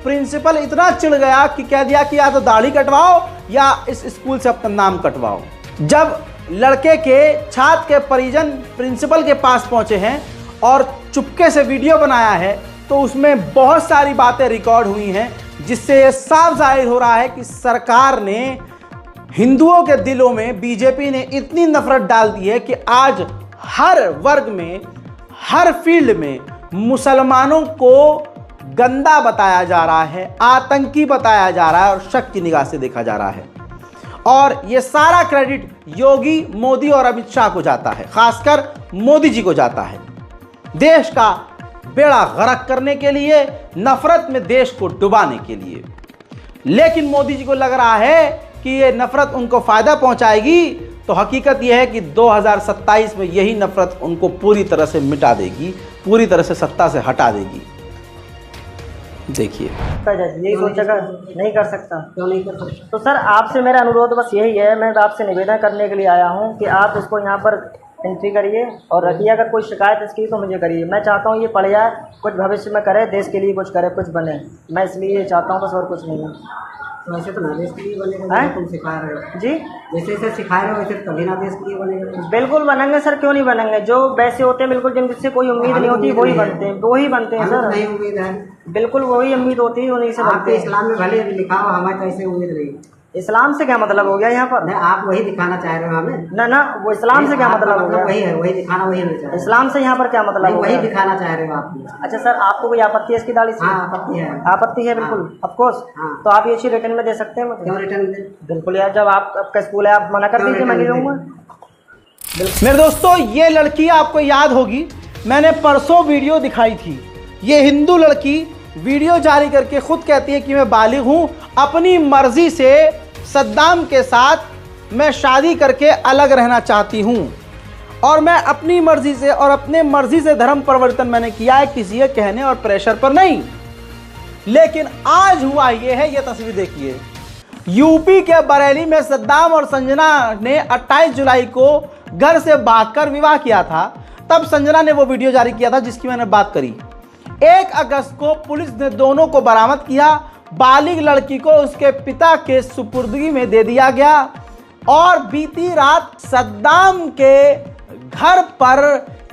प्रिंसिपल इतना चिढ़ गया कि कह दिया कि या तो दाढ़ी कटवाओ या इस स्कूल से अपना नाम कटवाओ। जब लड़के के छात्र के परिजन प्रिंसिपल के पास पहुंचे हैं और चुपके से वीडियो बनाया है, तो उसमें बहुत सारी बातें रिकॉर्ड हुई हैं, जिससे ये साफ जाहिर हो रहा है कि सरकार ने हिंदुओं के दिलों में, बीजेपी ने इतनी नफरत डाल दी है कि आज हर वर्ग में, हर फील्ड में मुसलमानों को गंदा बताया जा रहा है, आतंकी बताया जा रहा है और शक की निगाह से देखा जा रहा है। और ये सारा क्रेडिट योगी, मोदी और अमित शाह को जाता है, खासकर मोदी जी को जाता है। देश का बेड़ा गर्क करने के लिए, नफरत में देश को डुबाने के लिए। लेकिन मोदी जी को लग रहा है कि ये नफरत उनको फायदा पहुंचाएगी, तो हकीकत यह है कि 2027 में यही नफरत उनको पूरी तरह से मिटा देगी, पूरी तरह से सत्ता से हटा देगी। देखिए, यही सोचेगा नहीं कर सकता, क्यों नहीं कर सकता? तो सर आपसे मेरा अनुरोध बस यही है, मैं आपसे निवेदन करने के लिए आया हूँ कि आप इसको यहाँ पर एंट्री करिए और रखिए। अगर कोई शिकायत इसकी तो मुझे करिए। मैं चाहता हूँ ये पढ़ जाए, कुछ भविष्य में करे, देश के लिए कुछ करे, कुछ बने। मैं इसलिए चाहता हूँ, बस और कुछ नहीं है। वैसे तो ना देश के लिए बनेगा, तुम सिखा रहे हो जी, जैसे जैसे सिखा रहे हो वैसे कभी ना देश के लिए बनेगा। बिल्कुल बनेंगे सर, क्यों नहीं बनेंगे? जो वैसे होते हैं बिल्कुल, जिनसे कोई उम्मीद नहीं होती वही बनते हैं, वही बनते हैं सर। नहीं उम्मीद है, बिल्कुल वही उम्मीद होती है, उन्हीं से बनते हैं। इस्लाम में भले लिखा हो, हमारे तो ऐसे उम्मीद नहीं। इस्लाम से क्या मतलब हो गया यहाँ पर? नहीं, आप वही दिखाना चाह रहे हो हमें? ना ना, वो इस्लाम से क्या मतलब हो गया? वही है, वही दिखाना, वही होना चाहिए। इस्लाम से यहाँ पर क्या मतलब? वही दिखाना चाह रहे हो आप। अच्छा सर, आपको कोई आपत्ति है इसकी दाढ़ी से? हाँ, आपत्ति है। आपत्ति है बिल्कुल, ऑफ कोर्स। तो आप ये इसी रिटर्न में दे सकते हैं मुझे? क्यों रिटर्न दे? बिल्कुल यार, जब आपका स्कूल है आप मना कर दीजिए, मैं नहीं रहूँगा। मेरे दोस्तों, ये लड़की आपको याद होगी, मैंने परसों वीडियो दिखाई थी। ये हिंदू लड़की वीडियो जारी करके खुद कहती है कि मैं बालिग हूँ, अपनी मर्जी से सद्दाम के साथ मैं शादी करके अलग रहना चाहती हूँ और मैं अपनी मर्जी से और अपने मर्जी से धर्म परिवर्तन मैंने किया है, किसी के कहने और प्रेशर पर नहीं। लेकिन आज हुआ ये है, ये तस्वीर देखिए। यूपी के बरेली में सद्दाम और संजना ने 28 जुलाई को घर से भागकर विवाह किया था। तब संजना ने वो वीडियो जारी किया था जिसकी मैंने बात करी। 1 अगस्त को पुलिस ने दोनों को बरामद किया। बालिग लड़की को उसके पिता के सुपुर्दगी में दे दिया गया और बीती रात सद्दाम के घर पर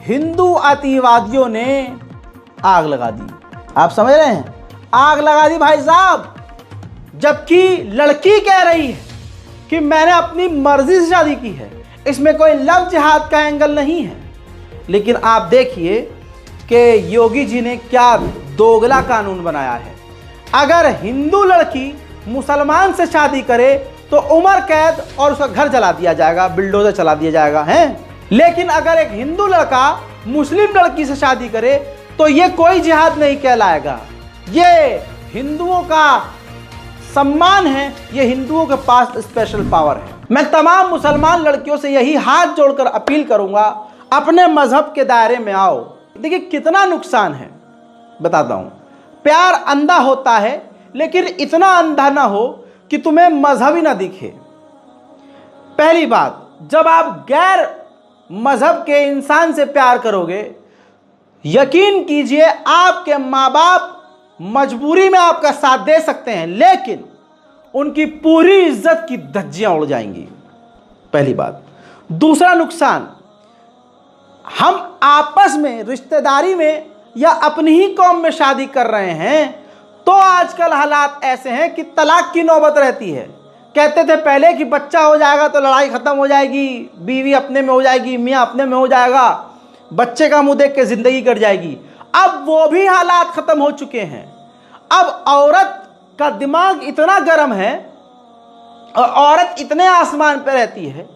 हिंदू अतिवादियों ने आग लगा दी। आप समझ रहे हैं? आग लगा दी भाई साहब, जबकि लड़की कह रही है कि मैंने अपनी मर्जी से शादी की है। इसमें कोई लव जिहाद का एंगल नहीं है। लेकिन आप देखिए कि योगी जी ने क्या दोगला कानून बनाया है। अगर हिंदू लड़की मुसलमान से शादी करे तो उम्र कैद और उसका घर जला दिया जाएगा, बिल्डोजर चला दिया जाएगा, हैं? लेकिन अगर एक हिंदू लड़का मुस्लिम लड़की से शादी करे तो ये कोई जिहाद नहीं कहलाएगा। ये हिंदुओं का सम्मान है, ये हिंदुओं के पास स्पेशल पावर है। मैं तमाम मुसलमान लड़कियों से यही हाथ जोड़कर अपील करूंगा, अपने मजहब के दायरे में आओ। देखिए कितना नुकसान है, बताता हूं। प्यार अंधा होता है, लेकिन इतना अंधा ना हो कि तुम्हें मजहब ही ना दिखे। पहली बात, जब आप गैर मजहब के इंसान से प्यार करोगे, यकीन कीजिए आपके माँ बाप मजबूरी में आपका साथ दे सकते हैं, लेकिन उनकी पूरी इज्जत की धज्जियां उड़ जाएंगी। पहली बात। दूसरा नुकसान, हम आपस में रिश्तेदारी में या अपनी ही कौम में शादी कर रहे हैं तो आजकल हालात ऐसे हैं कि तलाक की नौबत रहती है। कहते थे पहले कि बच्चा हो जाएगा तो लड़ाई खत्म हो जाएगी, बीवी अपने में हो जाएगी, मियाँ अपने में हो जाएगा, बच्चे का मुंह देख के जिंदगी कट जाएगी। अब वो भी हालात खत्म हो चुके हैं। अब औरत का दिमाग इतना गर्म है और औरत इतने आसमान पे रहती है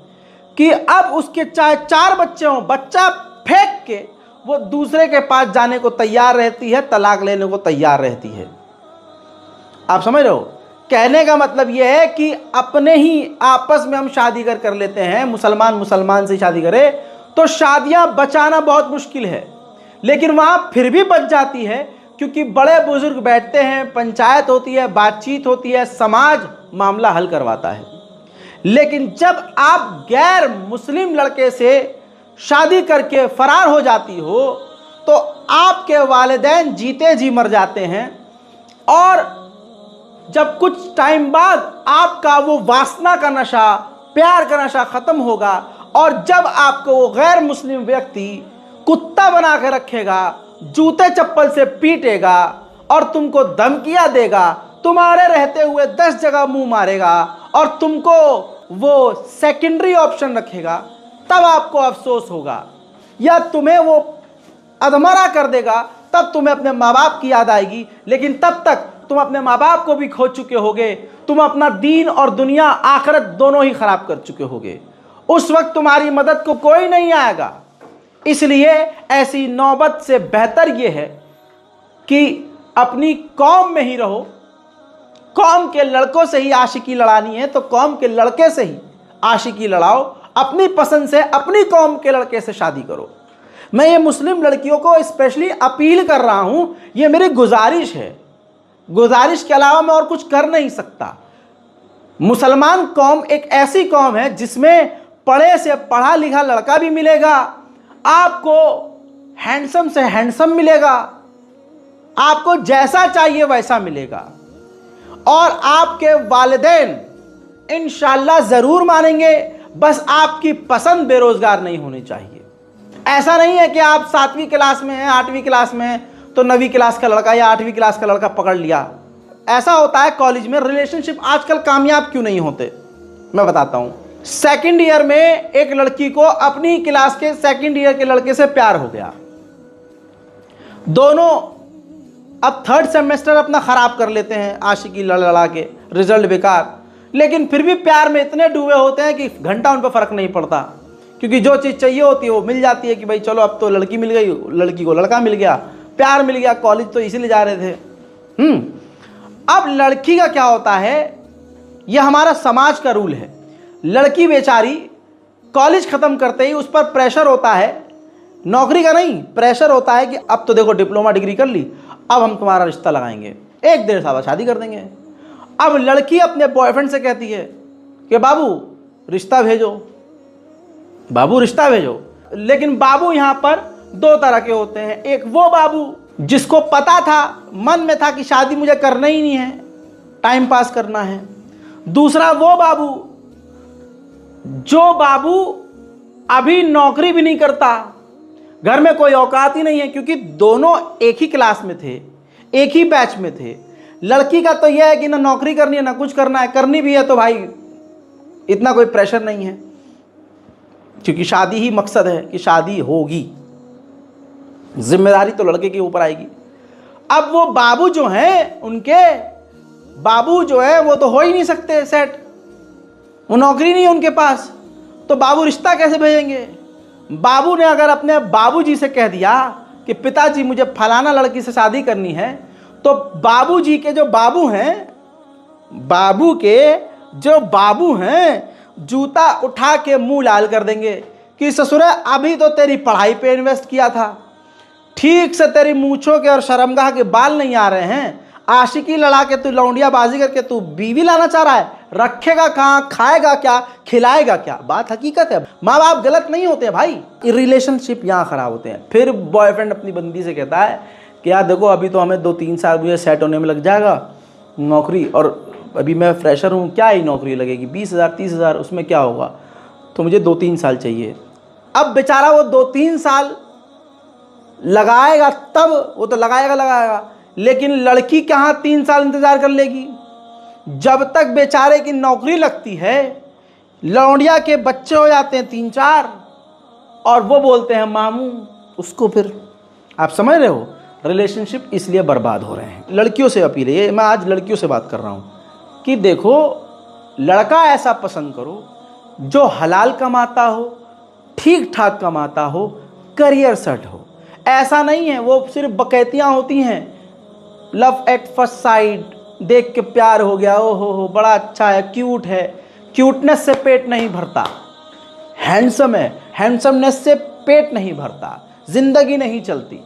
कि अब उसके चाहे 4 बच्चे हों, बच्चा फेंक के वो दूसरे के पास जाने को तैयार रहती है, तलाक लेने को तैयार रहती है। आप समझ रहे हो? कहने का मतलब यह है कि अपने ही आपस में हम शादी कर लेते हैं, मुसलमान मुसलमान से शादी करे तो शादियां बचाना बहुत मुश्किल है, लेकिन वहां फिर भी बच जाती है क्योंकि बड़े बुजुर्ग बैठते हैं, पंचायत होती है, बातचीत होती है, समाज मामला हल करवाता है। लेकिन जब आप गैर मुस्लिम लड़के से शादी करके फरार हो जाती हो तो आपके वालिदैन जीते जी मर जाते हैं, और जब कुछ टाइम बाद आपका वो वासना का नशा, प्यार का नशा खत्म होगा, और जब आपको वो गैर मुस्लिम व्यक्ति कुत्ता बना के रखेगा, जूते चप्पल से पीटेगा और तुमको धमकियां देगा, तुम्हारे रहते हुए 10 जगह मुंह मारेगा और तुमको वो सेकेंडरी ऑप्शन रखेगा, तब आपको अफसोस होगा। या तुम्हें वो अधमरा कर देगा, तब तुम्हें अपने माँ बाप की याद आएगी, लेकिन तब तक तुम अपने माँ बाप को भी खो चुके होगे, तुम अपना दीन और दुनिया आखिरत दोनों ही खराब कर चुके होगे। उस वक्त तुम्हारी मदद को कोई नहीं आएगा। इसलिए ऐसी नौबत से बेहतर यह है कि अपनी कौम में ही रहो। कौम के लड़कों से ही आशिकी लड़ानी है तो कौम के लड़के से ही आशिकी लड़ाओ, अपनी पसंद से अपनी कौम के लड़के से शादी करो। मैं ये मुस्लिम लड़कियों को स्पेशली अपील कर रहा हूं, ये मेरी गुजारिश है, गुजारिश के अलावा मैं और कुछ कर नहीं सकता। मुसलमान कौम एक ऐसी कौम है जिसमें पढ़े से पढ़ा लिखा लड़का भी मिलेगा, आपको हैंडसम से हैंडसम मिलेगा, आपको जैसा चाहिए वैसा मिलेगा, और आपके वालिदैन इंशाअल्लाह ज़रूर मानेंगे। बस आपकी पसंद बेरोज़गार नहीं होनी चाहिए। ऐसा नहीं है कि आप 7वीं क्लास में हैं, 8वीं क्लास में हैं तो 9वीं क्लास का लड़का या 8वीं क्लास का लड़का पकड़ लिया। ऐसा होता है कॉलेज में। रिलेशनशिप आजकल कामयाब क्यों नहीं होते, मैं बताता हूँ। सेकंड ईयर में एक लड़की को अपनी क्लास के सेकंड ईयर के लड़के से प्यार हो गया, दोनों अब थर्ड सेमेस्टर अपना ख़राब कर लेते हैं आशिकी लड़ा के, रिजल्ट बेकार, लेकिन फिर भी प्यार में इतने डूबे होते हैं कि घंटा उन पर फ़र्क नहीं पड़ता, क्योंकि जो चीज़ चाहिए होती है वो मिल जाती है कि भाई चलो अब तो लड़की मिल गई, लड़की को लड़का मिल गया, प्यार मिल गया, कॉलेज तो इसीलिए जा रहे थे। अब लड़की का क्या होता है, यह हमारा समाज का रूल है। लड़की बेचारी कॉलेज ख़त्म करते ही उस पर प्रेशर होता है, नौकरी का नहीं, प्रेशर होता है कि अब तो देखो डिप्लोमा डिग्री कर ली, अब हम तुम्हारा रिश्ता लगाएंगे, 1-1.5 साल शादी कर देंगे। अब लड़की अपने बॉयफ्रेंड से कहती है कि बाबू रिश्ता भेजो, बाबू रिश्ता भेजो। लेकिन बाबू यहाँ पर 2 तरह के होते हैं। एक वो बाबू जिसको पता था, मन में था कि शादी मुझे करना ही नहीं है, टाइम पास करना है। दूसरा वो बाबू जो बाबू अभी नौकरी भी नहीं करता, घर में कोई औकात ही नहीं है, क्योंकि दोनों एक ही क्लास में थे, एक ही बैच में थे। लड़की का तो यह है कि ना नौकरी करनी है ना कुछ करना है, करनी भी है तो भाई इतना कोई प्रेशर नहीं है, क्योंकि शादी ही मकसद है कि शादी होगी, जिम्मेदारी तो लड़के के ऊपर आएगी। अब वो बाबू जो हैं, उनके बाबू जो है वो तो हो ही नहीं सकते सेट, वो नौकरी नहीं है उनके पास, तो बाबू रिश्ता कैसे भेजेंगे। बाबू ने अगर अपने बाबूजी से कह दिया कि पिताजी मुझे फलाना लड़की से शादी करनी है, तो बाबूजी के जो बाबू हैं, बाबू के जो बाबू हैं जूता उठा के मुंह लाल कर देंगे कि ससुरे अभी तो तेरी पढ़ाई पे इन्वेस्ट किया था, ठीक से तेरी मूंछों के और शर्मगाह के बाल नहीं आ रहे हैं, आशिकी लड़ा के तू लौंडिया बाजी करके तू बीवी लाना चाह रहा है, रखेगा कहाँ, खाएगा क्या, खिलाएगा क्या। बात हकीकत है, माँ बाप गलत नहीं होते भाई, रिलेशनशिप यहाँ ख़राब होते हैं। फिर बॉयफ्रेंड अपनी बंदी से कहता है कि यार देखो अभी तो हमें 2-3 साल मुझे सेट होने में लग जाएगा, नौकरी, और अभी मैं फ्रेशर हूँ, क्या ही नौकरी लगेगी, 20,000-30,000, उसमें क्या होगा, तो मुझे 2-3 साल चाहिए। अब बेचारा वो 2-3 साल लगाएगा, तब वो तो लगाएगा, लेकिन लड़की कहाँ 3 साल इंतज़ार कर लेगी। जब तक बेचारे की नौकरी लगती है, लौंडिया के बच्चे हो जाते हैं 3-4, और वो बोलते हैं मामू उसको। फिर आप समझ रहे हो, रिलेशनशिप इसलिए बर्बाद हो रहे हैं। लड़कियों से अपील है, मैं आज लड़कियों से बात कर रहा हूँ कि देखो, लड़का ऐसा पसंद करो जो हलाल कमाता हो, ठीक ठाक कमाता हो, करियर सेट हो। ऐसा नहीं है वो सिर्फ बकैतियाँ होती हैं, लव एट फर्स्ट साइट, देख के प्यार हो गया, ओ हो बड़ा अच्छा है, क्यूट है। क्यूटनेस से पेट नहीं भरता। हैंडसम है, हैंडसमनेस से पेट नहीं भरता, जिंदगी नहीं चलती।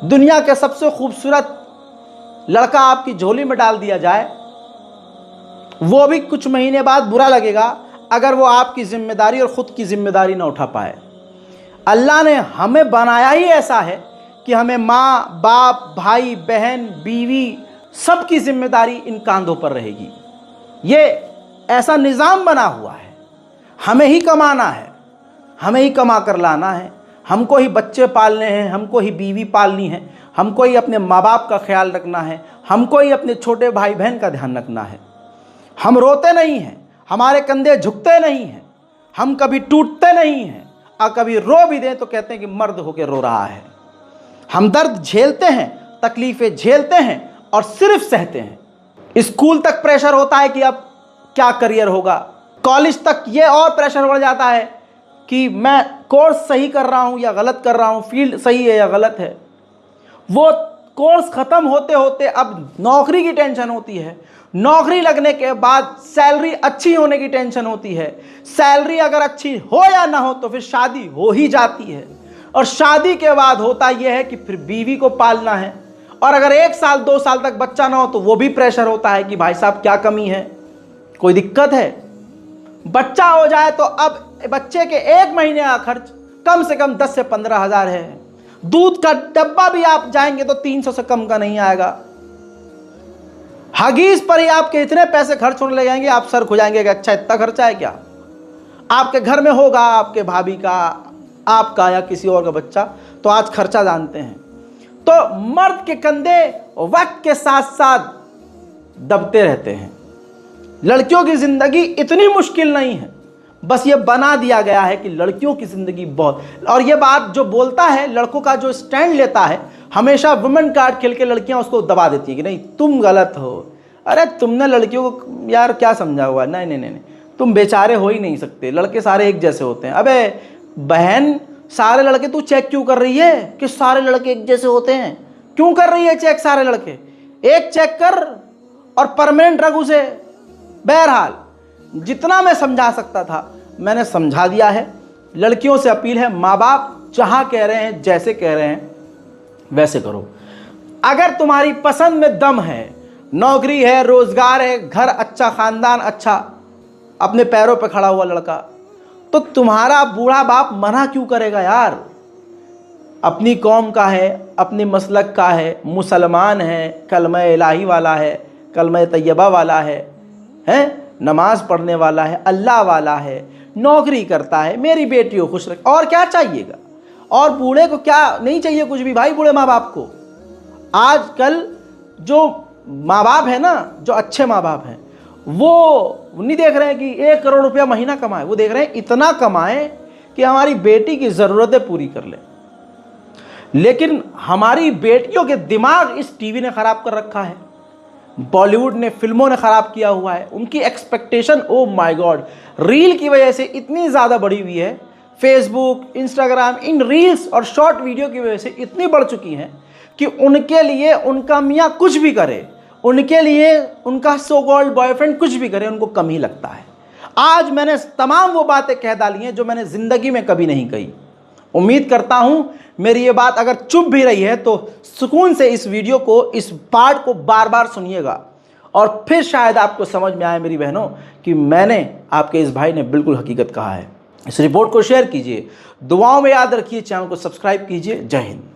दुनिया के सबसे खूबसूरत लड़का आपकी झोली में डाल दिया जाए, वो भी कुछ महीने बाद बुरा लगेगा अगर वो आपकी जिम्मेदारी और ख़ुद की जिम्मेदारी ना उठा पाए। अल्लाह ने हमें बनाया ही ऐसा है कि हमें माँ बाप, भाई बहन, बीवी, सब की जिम्मेदारी इन कांधों पर रहेगी। ये ऐसा निज़ाम बना हुआ है। हमें ही कमाना है, हमें ही कमा कर लाना है, हमको ही बच्चे पालने हैं, हमको ही बीवी पालनी है, हमको ही अपने माँ बाप का ख्याल रखना है, हमको ही अपने छोटे भाई बहन का ध्यान रखना है। हम रोते नहीं हैं, हमारे कंधे झुकते नहीं हैं, हम कभी टूटते नहीं हैं, और कभी रो भी दें तो कहते हैं कि मर्द होकर रो रहा है। हम दर्द झेलते हैं, तकलीफ़ें झेलते हैं और सिर्फ सहते हैं। स्कूल तक प्रेशर होता है कि अब क्या करियर होगा, कॉलेज तक ये और प्रेशर बढ़ जाता है कि मैं कोर्स सही कर रहा हूँ या गलत कर रहा हूँ, फील्ड सही है या गलत है। वो कोर्स ख़त्म होते होते अब नौकरी की टेंशन होती है, नौकरी लगने के बाद सैलरी अच्छी होने की टेंशन होती है, सैलरी अगर अच्छी हो या ना हो तो फिर शादी हो ही जाती है, और शादी के बाद होता यह है कि फिर बीवी को पालना है, और अगर 1 साल 2 साल तक बच्चा ना हो तो वो भी प्रेशर होता है कि भाई साहब क्या कमी है, कोई दिक्कत है। बच्चा हो जाए तो अब बच्चे के 1 महीने का खर्च कम से कम 10 से 15 हज़ार है। दूध का डब्बा भी आप जाएंगे तो 300 से कम का नहीं आएगा। हगीज पर ही आपके इतने पैसे खर्च होने लग जाएंगे, आप सर खुजाएंगे कि अच्छा इतना खर्चा है क्या। आपके घर में होगा आपके भाभी का, आपका या किसी और का बच्चा, तो आज खर्चा जानते हैं। तो मर्द के कंधे वक्त के साथ साथ दबते रहते हैं। लड़कियों की जिंदगी इतनी मुश्किल नहीं है, बस ये बना दिया गया है कि लड़कियों की ज़िंदगी बहुत, और ये बात जो बोलता है, लड़कों का जो स्टैंड लेता है, हमेशा वुमेन कार्ड खेल के लड़कियां उसको दबा देती है कि नहीं तुम गलत हो। अरे तुमने लड़कियों को यार क्या समझा हुआ है, नहीं नहीं नहीं, तुम बेचारे हो ही नहीं सकते, लड़के सारे एक जैसे होते हैं। अबे बहन, सारे लड़के तू चेक क्यों कर रही है कि सारे लड़के एक जैसे होते हैं? क्यों कर रही है चेक सारे लड़के? एक चेक कर और परमानेंट रख उसे। बहरहाल जितना मैं समझा सकता था मैंने समझा दिया है। लड़कियों से अपील है, माँ बाप जहाँ कह रहे हैं, जैसे कह रहे हैं वैसे करो। अगर तुम्हारी पसंद में दम है, नौकरी है, रोजगार है, घर अच्छा, खानदान अच्छा, अपने पैरों पर खड़ा हुआ लड़का, तो तुम्हारा बूढ़ा बाप मना क्यों करेगा यार? अपनी कौम का है, अपनी मसलक का है, मुसलमान है, कलमा इलाही वाला है, कलमा तैयबा वाला है, नमाज पढ़ने वाला है, अल्लाह वाला है, नौकरी करता है, मेरी बेटी को खुश रख, और क्या चाहिएगा? और बूढ़े को क्या नहीं चाहिए कुछ भी भाई, बूढ़े माँ बाप को। आजकल जो माँ बाप है ना, जो अच्छे माँ बाप हैं, वो नहीं देख रहे हैं कि 1 करोड़ रुपया महीना कमाए, वो देख रहे हैं इतना कमाए कि हमारी बेटी की ज़रूरतें पूरी कर ले। लेकिन हमारी बेटियों के दिमाग इस टीवी ने ख़राब कर रखा है, बॉलीवुड ने, फिल्मों ने ख़राब किया हुआ है। उनकी expectation, oh my God, reel की वजह से इतनी ज़्यादा बढ़ी हुई है, फेसबुक, इंस्टाग्राम, इन रील्स और शॉर्ट वीडियो की वजह से इतनी बढ़ चुकी हैं कि उनके लिए उनका मियाँ कुछ भी करे, उनके लिए उनका सो कॉल्ड बॉयफ्रेंड कुछ भी करे, उनको कम ही लगता है। आज मैंने तमाम वो बातें कह डाली हैं जो मैंने ज़िंदगी में कभी नहीं कही। उम्मीद करता हूं मेरी ये बात अगर चुप भी रही है तो सुकून से इस वीडियो को, इस पार्ट को बार बार सुनिएगा, और फिर शायद आपको समझ में आए मेरी बहनों कि मैंने, आपके इस भाई ने बिल्कुल हकीकत कहा है। इस रिपोर्ट को शेयर कीजिए, दुआओं में याद रखिए, चैनल को सब्सक्राइब कीजिए। जय हिंद।